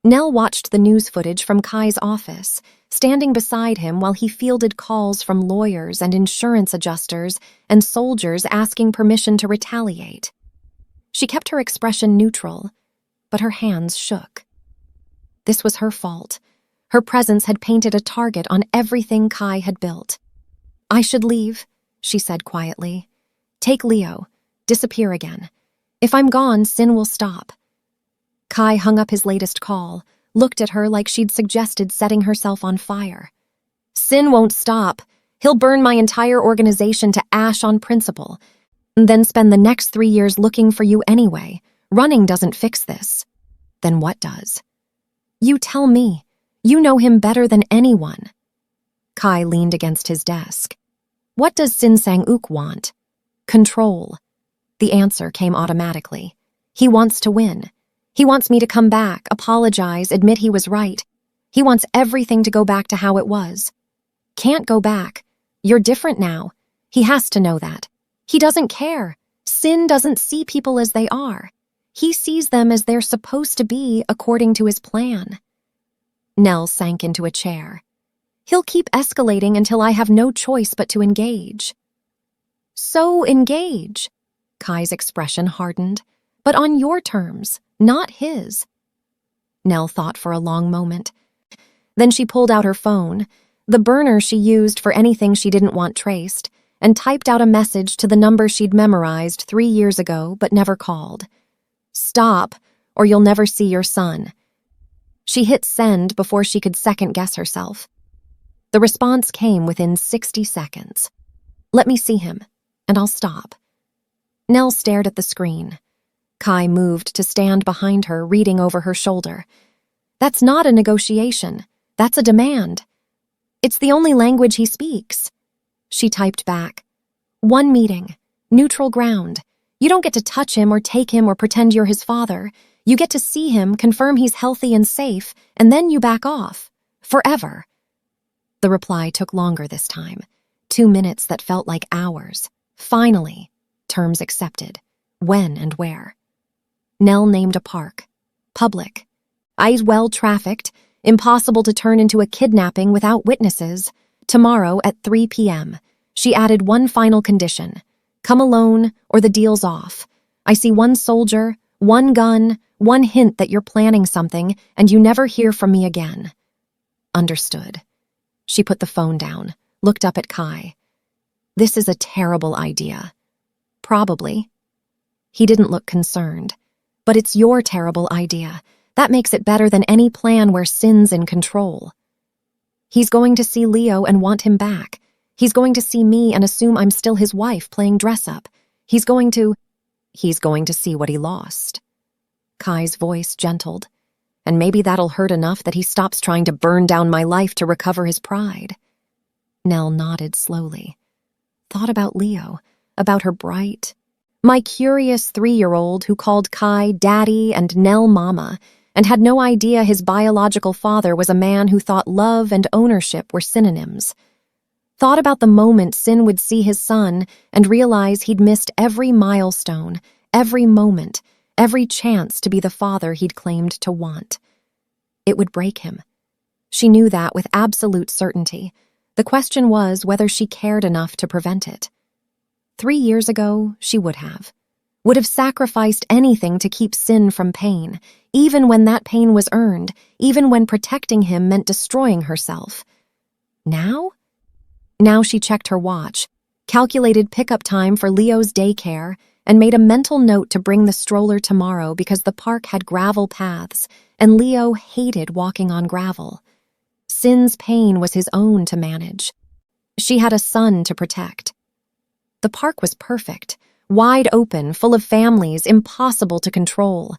Nell watched the news footage from Kai's office, standing beside him while he fielded calls from lawyers and insurance adjusters and soldiers asking permission to retaliate. She kept her expression neutral, but her hands shook. This was her fault. Her presence had painted a target on everything Kai had built. I should leave, she said quietly. Take Leo. Disappear again. If I'm gone, Sin will stop. Kai hung up his latest call, looked at her like she'd suggested setting herself on fire. Sin won't stop. He'll burn my entire organization to ash on principle, and then spend the next 3 years looking for you anyway. Running doesn't fix this. Then what does? You tell me. You know him better than anyone. Kai leaned against his desk. What does Sin Sang-ook want? Control. The answer came automatically. He wants to win. He wants me to come back, apologize, admit he was right. He wants everything to go back to how it was. Can't go back. You're different now. He has to know that. He doesn't care. Sin doesn't see people as they are. He sees them as they're supposed to be according to his plan. Nell sank into a chair. He'll keep escalating until I have no choice but to engage. So engage. Kai's expression hardened. But on your terms, not his. Nell thought for a long moment. Then she pulled out her phone, the burner she used for anything she didn't want traced, and typed out a message to the number she'd memorized 3 years ago but never called. Stop, or you'll never see your son. She hit send before she could second-guess herself. The response came within 60 seconds. Let me see him, and I'll stop. Nell stared at the screen. Kai moved to stand behind her, reading over her shoulder. That's not a negotiation. That's a demand. It's the only language he speaks. She typed back. 1 meeting. Neutral ground. You don't get to touch him or take him or pretend you're his father. You get to see him, confirm he's healthy and safe, and then you back off. Forever. The reply took longer this time. 2 minutes that felt like hours. Finally. Terms accepted. When and where? Nell named a park. Public. Well-trafficked. Impossible to turn into a kidnapping without witnesses. Tomorrow at 3 p.m. She added one final condition. Come alone, or the deal's off. I see 1 soldier, 1 gun, 1 hint that you're planning something, and you never hear from me again. Understood. She put the phone down, looked up at Kai. This is a terrible idea. Probably. He didn't look concerned. But it's your terrible idea. That makes it better than any plan where Sin's in control. He's going to see Leo and want him back. He's going to see me and assume I'm still his wife playing dress-up. He's going to see what he lost. Kai's voice gentled. And maybe that'll hurt enough that he stops trying to burn down my life to recover his pride. Nell nodded slowly. Thought about Leo, about her bright, my curious 3-year-old who called Kai Daddy and Nell Mama, and had no idea his biological father was a man who thought love and ownership were synonyms. Thought about the moment Sin would see his son and realize he'd missed every milestone, every moment, every chance to be the father he'd claimed to want. It would break him. She knew that with absolute certainty. The question was whether she cared enough to prevent it. 3 years ago, she would have sacrificed anything to keep Sin from pain, even when that pain was earned, even when protecting him meant destroying herself. Now? Now she checked her watch, calculated pickup time for Leo's daycare, and made a mental note to bring the stroller tomorrow because the park had gravel paths, and Leo hated walking on gravel. Sin's pain was his own to manage. She had a son to protect. The park was perfect, wide open, full of families, impossible to control.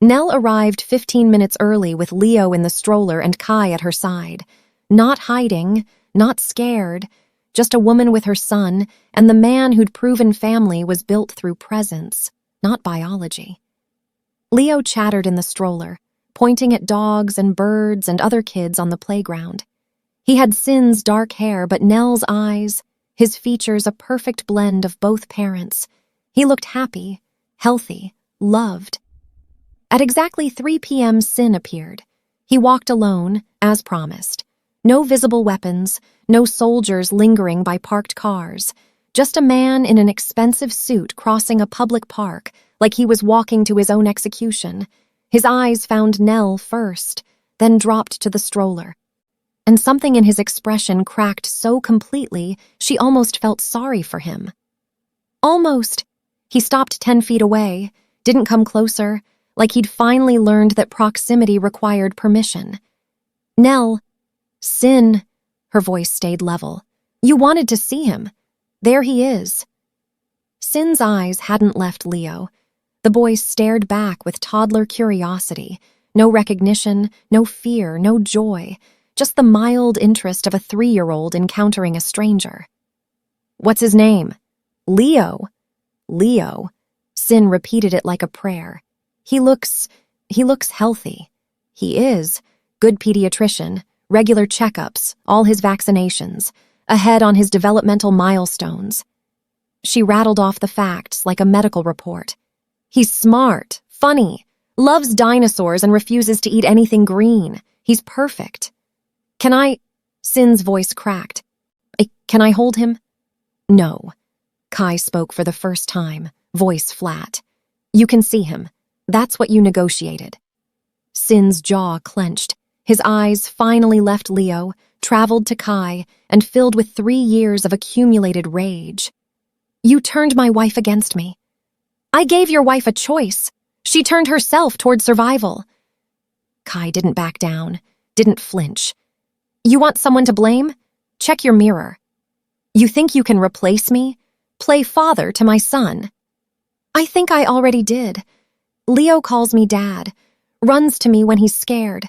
Nell arrived 15 minutes early with Leo in the stroller and Kai at her side. Not hiding, not scared, just a woman with her son, and the man who'd proven family was built through presence, not biology. Leo chattered in the stroller, pointing at dogs and birds and other kids on the playground. He had Sin's dark hair, but Nell's eyes, his features a perfect blend of both parents. He looked happy, healthy, loved. At exactly 3 p.m., Sin appeared. He walked alone, as promised. No visible weapons, no soldiers lingering by parked cars. Just a man in an expensive suit crossing a public park like he was walking to his own execution. His eyes found Nell first, then dropped to the stroller. And something in his expression cracked so completely she almost felt sorry for him. Almost. He stopped 10 feet away, didn't come closer, like he'd finally learned that proximity required permission. Nell, Sin, her voice stayed level. You wanted to see him. There he is. Sin's eyes hadn't left Leo. The boy stared back with toddler curiosity. No recognition, no fear, no joy. Just the mild interest of a 3-year-old encountering a stranger. What's his name? Leo. Leo. Sin repeated it like a prayer. He looks healthy. He is. Good pediatrician, regular checkups, all his vaccinations, ahead on his developmental milestones. She rattled off the facts like a medical report. He's smart, funny, loves dinosaurs and refuses to eat anything green. He's perfect. Can I? Sin's voice cracked. Can I hold him? No. Kai spoke for the first time, voice flat. You can see him. That's what you negotiated. Sin's jaw clenched. His eyes finally left Leo, traveled to Kai, and filled with 3 years of accumulated rage. You turned my wife against me. I gave your wife a choice. She turned herself toward survival. Kai didn't back down, didn't flinch. You want someone to blame? Check your mirror. You think you can replace me? Play father to my son. I think I already did. Leo calls me dad, runs to me when he's scared,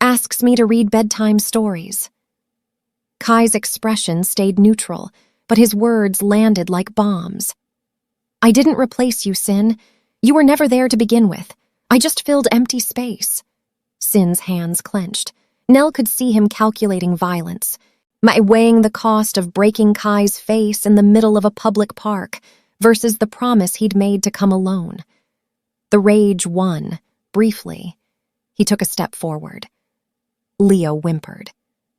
asks me to read bedtime stories. Kai's expression stayed neutral, but his words landed like bombs. I didn't replace you, Sin. You were never there to begin with. I just filled empty space. Sin's hands clenched. Nell could see him calculating violence, weighing the cost of breaking Kai's face in the middle of a public park versus the promise he'd made to come alone. The rage won, briefly. He took a step forward. Leo whimpered.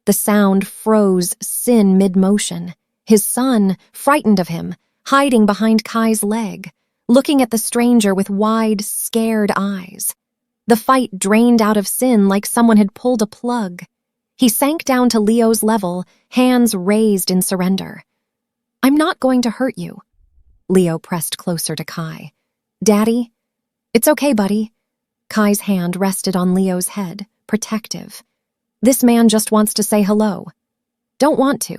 The sound froze Sin mid-motion. His son, frightened of him, hiding behind Kai's leg, looking at the stranger with wide, scared eyes. The fight drained out of Sin like someone had pulled a plug. He sank down to Leo's level, hands raised in surrender. I'm not going to hurt you. Leo pressed closer to Kai. Daddy? It's okay, buddy. Kai's hand rested on Leo's head, protective. This man just wants to say hello. Don't want to.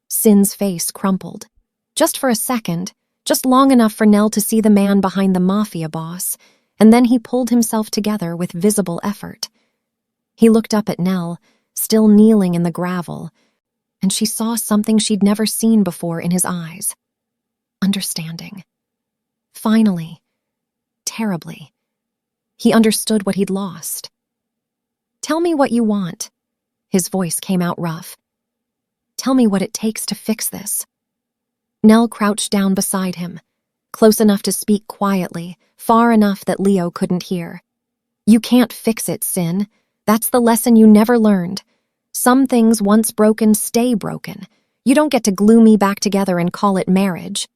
Sin's face crumpled. Just for a second, just long enough for Nell to see the man behind the Mafia boss, and then he pulled himself together with visible effort. He looked up at Nell, still kneeling in the gravel, and she saw something she'd never seen before in his eyes. Understanding. Finally. Terribly. He understood what he'd lost. Tell me what you want. His voice came out rough. Tell me what it takes to fix this. Nell crouched down beside him, close enough to speak quietly, far enough that Leo couldn't hear. You can't fix it, Sin. That's the lesson you never learned. Some things once broken stay broken. You don't get to glue me back together and call it marriage.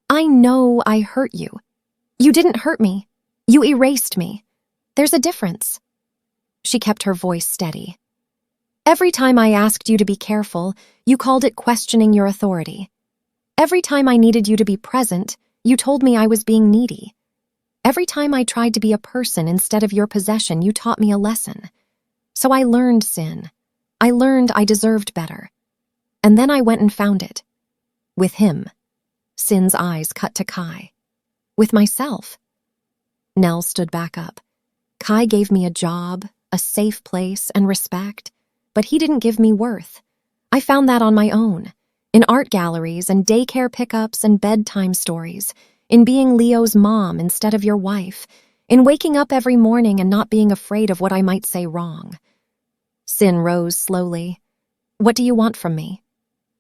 I know I hurt you. You didn't hurt me. You erased me. There's a difference. She kept her voice steady. Every time I asked you to be careful, you called it questioning your authority. Every time I needed you to be present, you told me I was being needy. Every time I tried to be a person instead of your possession, you taught me a lesson. So I learned, Sin. I learned I deserved better. And then I went and found it. With him. Sin's eyes cut to Kai. With myself. Nell stood back up. Kai gave me a job, a safe place, and respect, but he didn't give me worth. I found that on my own, in art galleries and daycare pickups and bedtime stories, in being Leo's mom instead of your wife, in waking up every morning and not being afraid of what I might say wrong. Sin rose slowly. What do you want from me?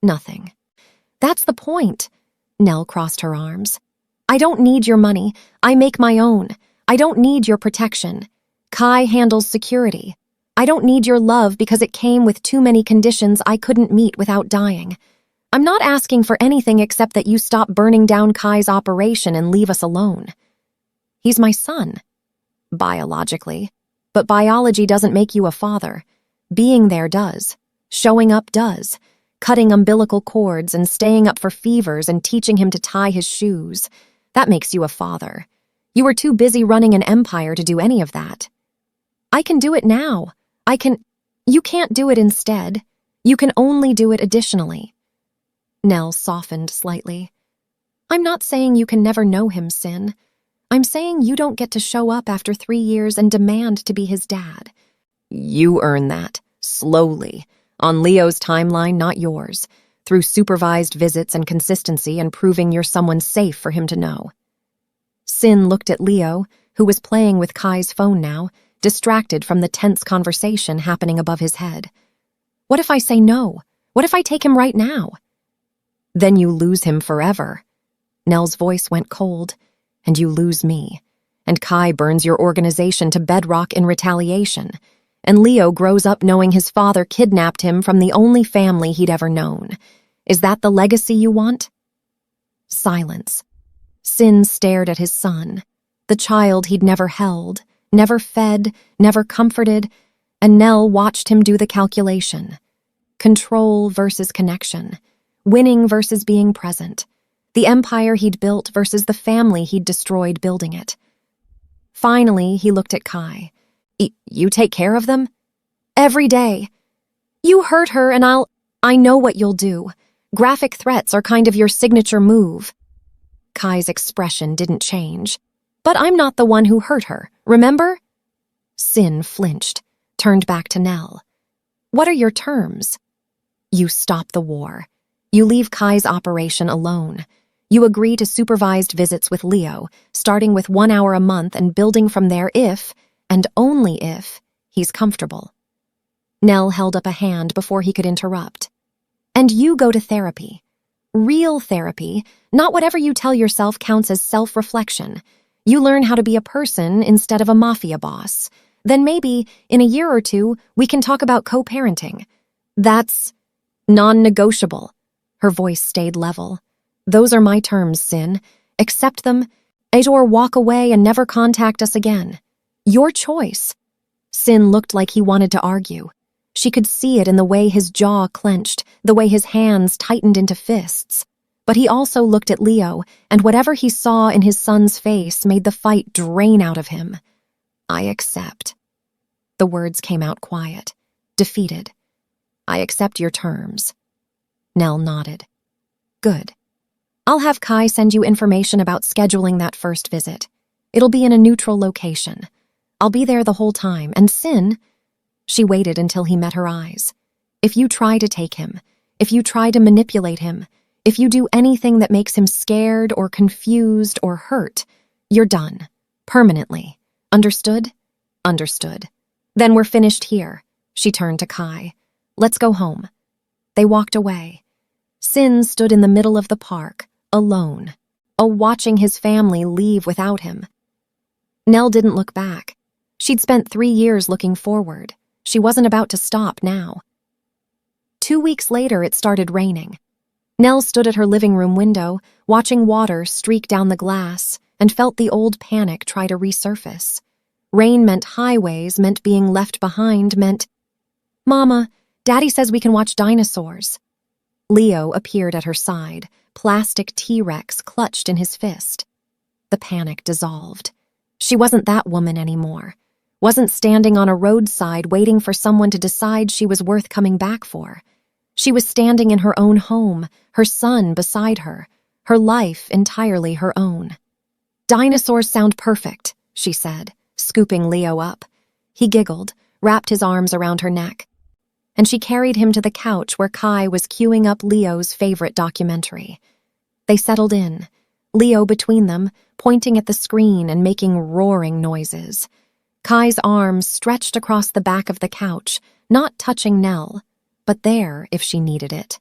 Nothing. That's the point. Nell crossed her arms. I don't need your money. I make my own. I don't need your protection. Kai handles security. I don't need your love because it came with too many conditions I couldn't meet without dying. I'm not asking for anything except that you stop burning down Kai's operation and leave us alone. He's my son. Biologically. But biology doesn't make you a father. Being there does. Showing up does. Cutting umbilical cords and staying up for fevers and teaching him to tie his shoes. That makes you a father. You were too busy running an empire to do any of that. I can do it now. You can't do it instead. You can only do it additionally. Nell softened slightly. I'm not saying you can never know him, Sin. I'm saying you don't get to show up after 3 years and demand to be his dad. You earn that, slowly, on Leo's timeline, not yours, through supervised visits and consistency and proving you're someone safe for him to know. Sin looked at Leo, who was playing with Kai's phone now, distracted from the tense conversation happening above his head. What if I say no? What if I take him right now? Then you lose him forever. Nell's voice went cold. And you lose me. And Kai burns your organization to bedrock in retaliation. And Leo grows up knowing his father kidnapped him from the only family he'd ever known. Is that the legacy you want? Silence. Sin stared at his son, the child he'd never held, never fed, never comforted, and Nell watched him do the calculation. Control versus connection. Winning versus being present. The empire he'd built versus the family he'd destroyed building it. Finally, he looked at Kai. You take care of them? Every day. You hurt her and I know what you'll do. Graphic threats are kind of your signature move. Kai's expression didn't change. But I'm not the one who hurt her, remember? Sin flinched, turned back to Nell. What are your terms? You stop the war. You leave Kai's operation alone. You agree to supervised visits with Leo, starting with 1 hour a month and building from there if, and only if, he's comfortable. Nell held up a hand before he could interrupt. And you go to therapy. Real therapy, not whatever you tell yourself counts as self-reflection. You learn how to be a person instead of a mafia boss. Then maybe, in a year or 2, we can talk about co-parenting. That's non-negotiable. Her voice stayed level. Those are my terms, Sin. Accept them, or walk away and never contact us again. Your choice. Sin looked like he wanted to argue. She could see it in the way his jaw clenched, the way his hands tightened into fists. But he also looked at Leo, and whatever he saw in his son's face made the fight drain out of him. I accept. The words came out quiet, defeated. I accept your terms. Nell nodded. Good. I'll have Kai send you information about scheduling that first visit. It'll be in a neutral location. I'll be there the whole time, and Sin... She waited until he met her eyes. If you try to take him, if you try to manipulate him, if you do anything that makes him scared or confused or hurt, you're done. Permanently. Understood? Understood. Then we're finished here. She turned to Kai. Let's go home. They walked away. Sin stood in the middle of the park, alone, watching his family leave without him. Nell didn't look back. She'd spent 3 years looking forward. She wasn't about to stop now. 2 weeks later, it started raining. Nell stood at her living room window, watching water streak down the glass, and felt the old panic try to resurface. Rain meant highways, meant being left behind, meant... Mama, Daddy says we can watch dinosaurs. Leo appeared at her side, plastic T-Rex clutched in his fist. The panic dissolved. She wasn't that woman anymore. Wasn't standing on a roadside waiting for someone to decide she was worth coming back for. She was standing in her own home, her son beside her, her life entirely her own. Dinosaurs sound perfect, she said, scooping Leo up. He giggled, wrapped his arms around her neck, and she carried him to the couch where Kai was queuing up Leo's favorite documentary. They settled in, Leo between them, pointing at the screen and making roaring noises. Kai's arms stretched across the back of the couch, not touching Nell, but there if she needed it.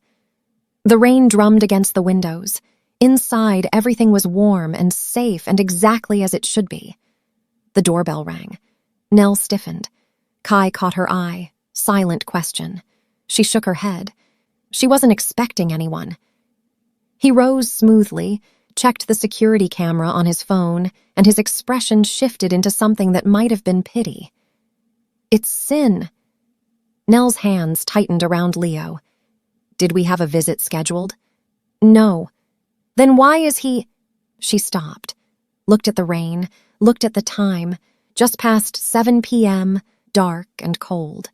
The rain drummed against the windows. Inside, everything was warm and safe and exactly as it should be. The doorbell rang. Nell stiffened. Kai caught her eye. Silent question. She shook her head. She wasn't expecting anyone. He rose smoothly, checked the security camera on his phone, and his expression shifted into something that might have been pity. "It's Sin." Nell's hands tightened around Leo. "Did we have a visit scheduled?" "No." "Then why is he—" She stopped, looked at the rain, looked at the time, just past 7 p.m., dark and cold.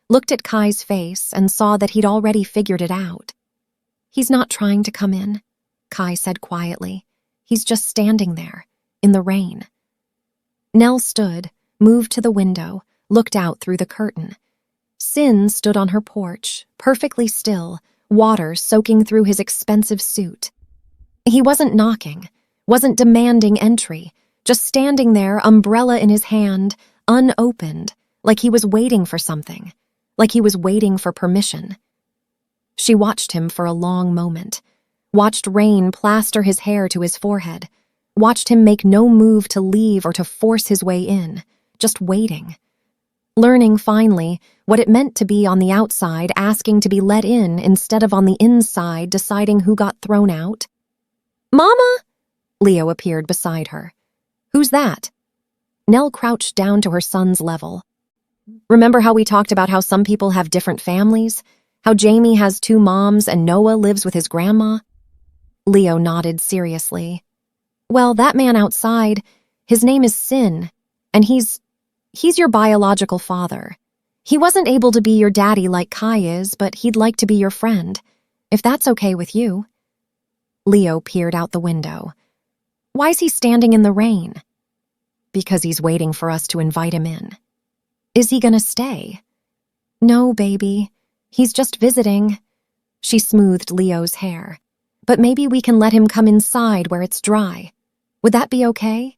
Looked at Kai's face and saw that he'd already figured it out. "He's not trying to come in," Kai said quietly. "He's just standing there, in the rain." Nell stood, moved to the window, looked out through the curtain. Sin stood on her porch, perfectly still, water soaking through his expensive suit. He wasn't knocking, wasn't demanding entry, just standing there, umbrella in his hand, unopened, like he was waiting for something, like he was waiting for permission. She watched him for a long moment, watched rain plaster his hair to his forehead, watched him make no move to leave or to force his way in, just waiting. Learning, finally, what it meant to be on the outside asking to be let in instead of on the inside deciding who got thrown out. "Mama!" Leo appeared beside her. "Who's that?" Nell crouched down to her son's level. "Remember how we talked about how some people have different families? How Jamie has 2 moms and Noah lives with his grandma?" Leo nodded seriously. "Well, that man outside, his name is Sin, and he's your biological father. He wasn't able to be your daddy like Kai is, but he'd like to be your friend, if that's okay with you." Leo peered out the window. "Why's he standing in the rain?" "Because he's waiting for us to invite him in." "Is he gonna stay?" "No, baby. He's just visiting." She smoothed Leo's hair. "But maybe we can let him come inside where it's dry. Would that be okay?"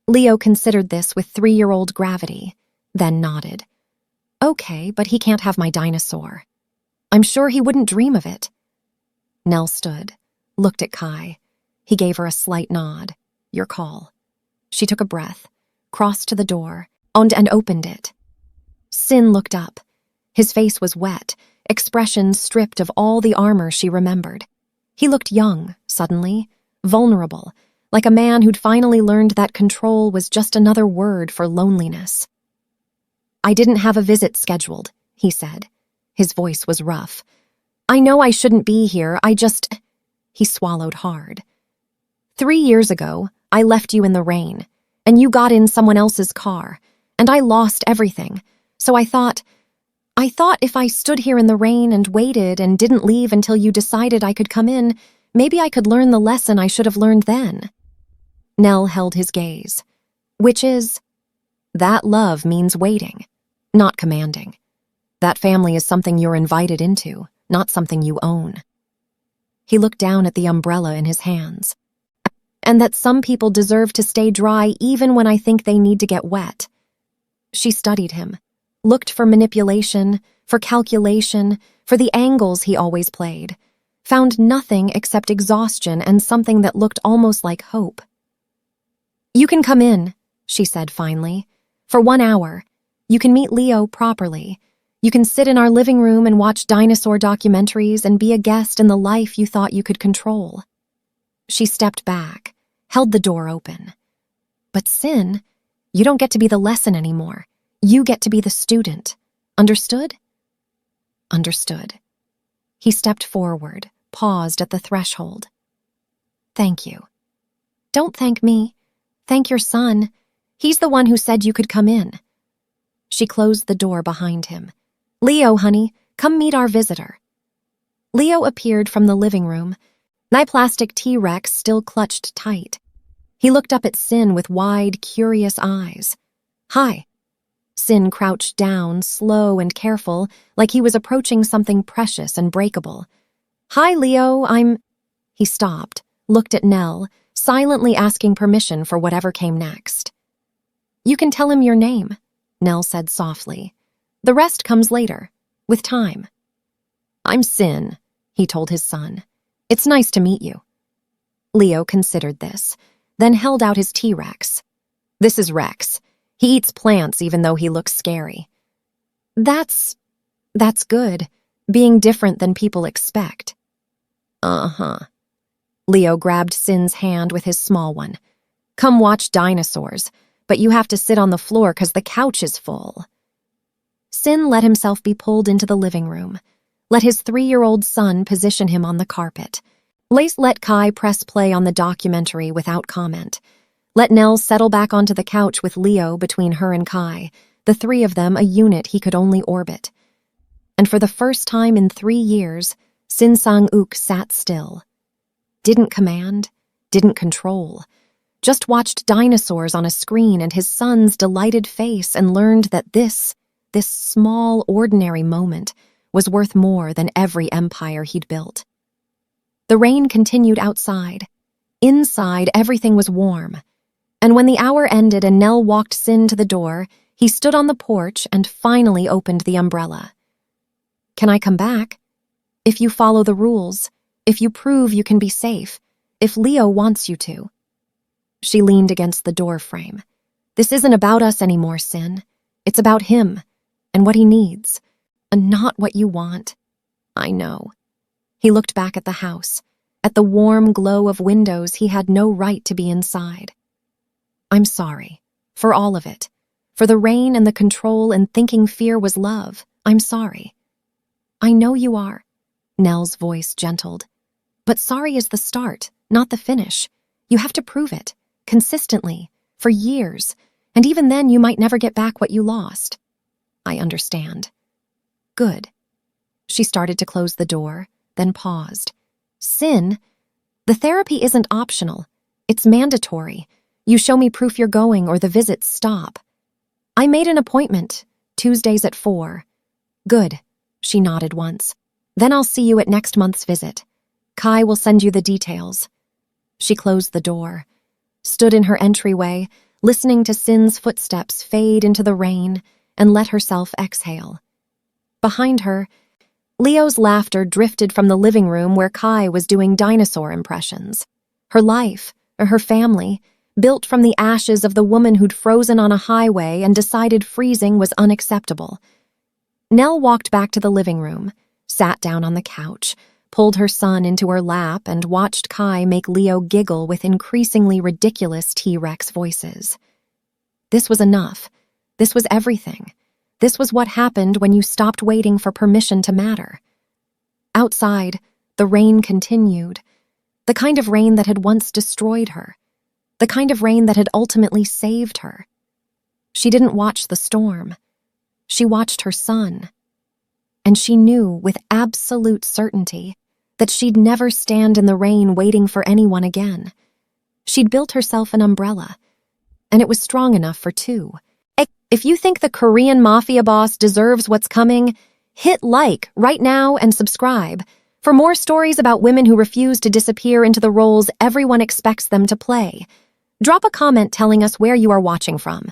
Leo considered this with 3-year-old gravity, then nodded. "Okay, but he can't have my dinosaur." "I'm sure he wouldn't dream of it." Nell stood, looked at Kai. He gave her a slight nod. "Your call." She took a breath, crossed to the door, and opened it. Sin looked up. His face was wet, expression stripped of all the armor she remembered. He looked young, suddenly, vulnerable, like a man who'd finally learned that control was just another word for loneliness. "I didn't have a visit scheduled," he said. His voice was rough. "I know I shouldn't be here, He swallowed hard. 3 years ago, I left you in the rain, and you got in someone else's car, and I lost everything, so I thought if I stood here in the rain and waited and didn't leave until you decided I could come in, maybe I could learn the lesson I should have learned then." Nell held his gaze. "Which is, that love means waiting, not commanding. That family is something you're invited into, not something you own." He looked down at the umbrella in his hands. "And that some people deserve to stay dry even when I think they need to get wet." She studied him, looked for manipulation, for calculation, for the angles he always played, found nothing except exhaustion and something that looked almost like hope. "You can come in," she said finally, "for 1 hour. You can meet Leo properly. You can sit in our living room and watch dinosaur documentaries and be a guest in the life you thought you could control." She stepped back, held the door open. "But Sin, you don't get to be the lesson anymore. You get to be the student. Understood?" "Understood." He stepped forward, paused at the threshold. "Thank you." "Don't thank me. Thank your son. He's the one who said you could come in." She closed the door behind him. "Leo, honey, come meet our visitor." Leo appeared from the living room, my plastic T-Rex still clutched tight. He looked up at Sin with wide, curious eyes. "Hi." Sin crouched down, slow and careful, like he was approaching something precious and breakable. "Hi, Leo, He stopped, looked at Nell, silently asking permission for whatever came next. "You can tell him your name," Nell said softly. "The rest comes later, with time." "I'm Sin," he told his son. "It's nice to meet you." Leo considered this, then held out his T-Rex. "This is Rex. He eats plants even though he looks scary." That's good, being different than people expect." "Uh-huh." Leo grabbed Sin's hand with his small one. "Come watch dinosaurs, but you have to sit on the floor because the couch is full." Sin let himself be pulled into the living room. Let his 3-year-old son position him on the carpet. Let Kai press play on the documentary without comment. Let Nell settle back onto the couch with Leo between her and Kai, the three of them a unit he could only orbit. And for the first time in 3 years, Sin Sang-ook sat still. Didn't command, didn't control. Just watched dinosaurs on a screen and his son's delighted face and learned that this small, ordinary moment was worth more than every empire he'd built. The rain continued outside. Inside, everything was warm. And when the hour ended and Nell walked Sin to the door, he stood on the porch and finally opened the umbrella. "Can I come back? If you follow the rules, if you prove you can be safe, if Leo wants you to." She leaned against the door frame. "This isn't about us anymore, Sin. It's about him and what he needs, and not what you want." "I know." He looked back at the house, at the warm glow of windows he had no right to be inside. "I'm sorry, for all of it. For the rain and the control and thinking fear was love. I'm sorry." "I know you are," Nell's voice gentled. "But sorry is the start, not the finish. You have to prove it, consistently, for years, and even then you might never get back what you lost." "I understand." "Good." She started to close the door, then paused. "Sin, the therapy isn't optional. It's mandatory. You show me proof you're going or the visits stop." "I made an appointment, Tuesdays at 4. "Good," she nodded once. "Then I'll see you at next month's visit. Kai will send you the details." She closed the door, stood in her entryway, listening to Sin's footsteps fade into the rain, and let herself exhale. Behind her, Leo's laughter drifted from the living room where Kai was doing dinosaur impressions. Her life, or her family, built from the ashes of the woman who'd frozen on a highway and decided freezing was unacceptable. Nell walked back to the living room, sat down on the couch, pulled her son into her lap, and watched Kai make Leo giggle with increasingly ridiculous T-Rex voices. This was enough. This was everything. This was what happened when you stopped waiting for permission to matter. Outside, the rain continued. The kind of rain that had once destroyed her. The kind of rain that had ultimately saved her. She didn't watch the storm. She watched her son. And she knew with absolute certainty that she'd never stand in the rain waiting for anyone again. She'd built herself an umbrella, and it was strong enough for 2. If you think the Korean Mafia boss deserves what's coming, hit like right now and subscribe for more stories about women who refuse to disappear into the roles everyone expects them to play. Drop a comment telling us where you are watching from.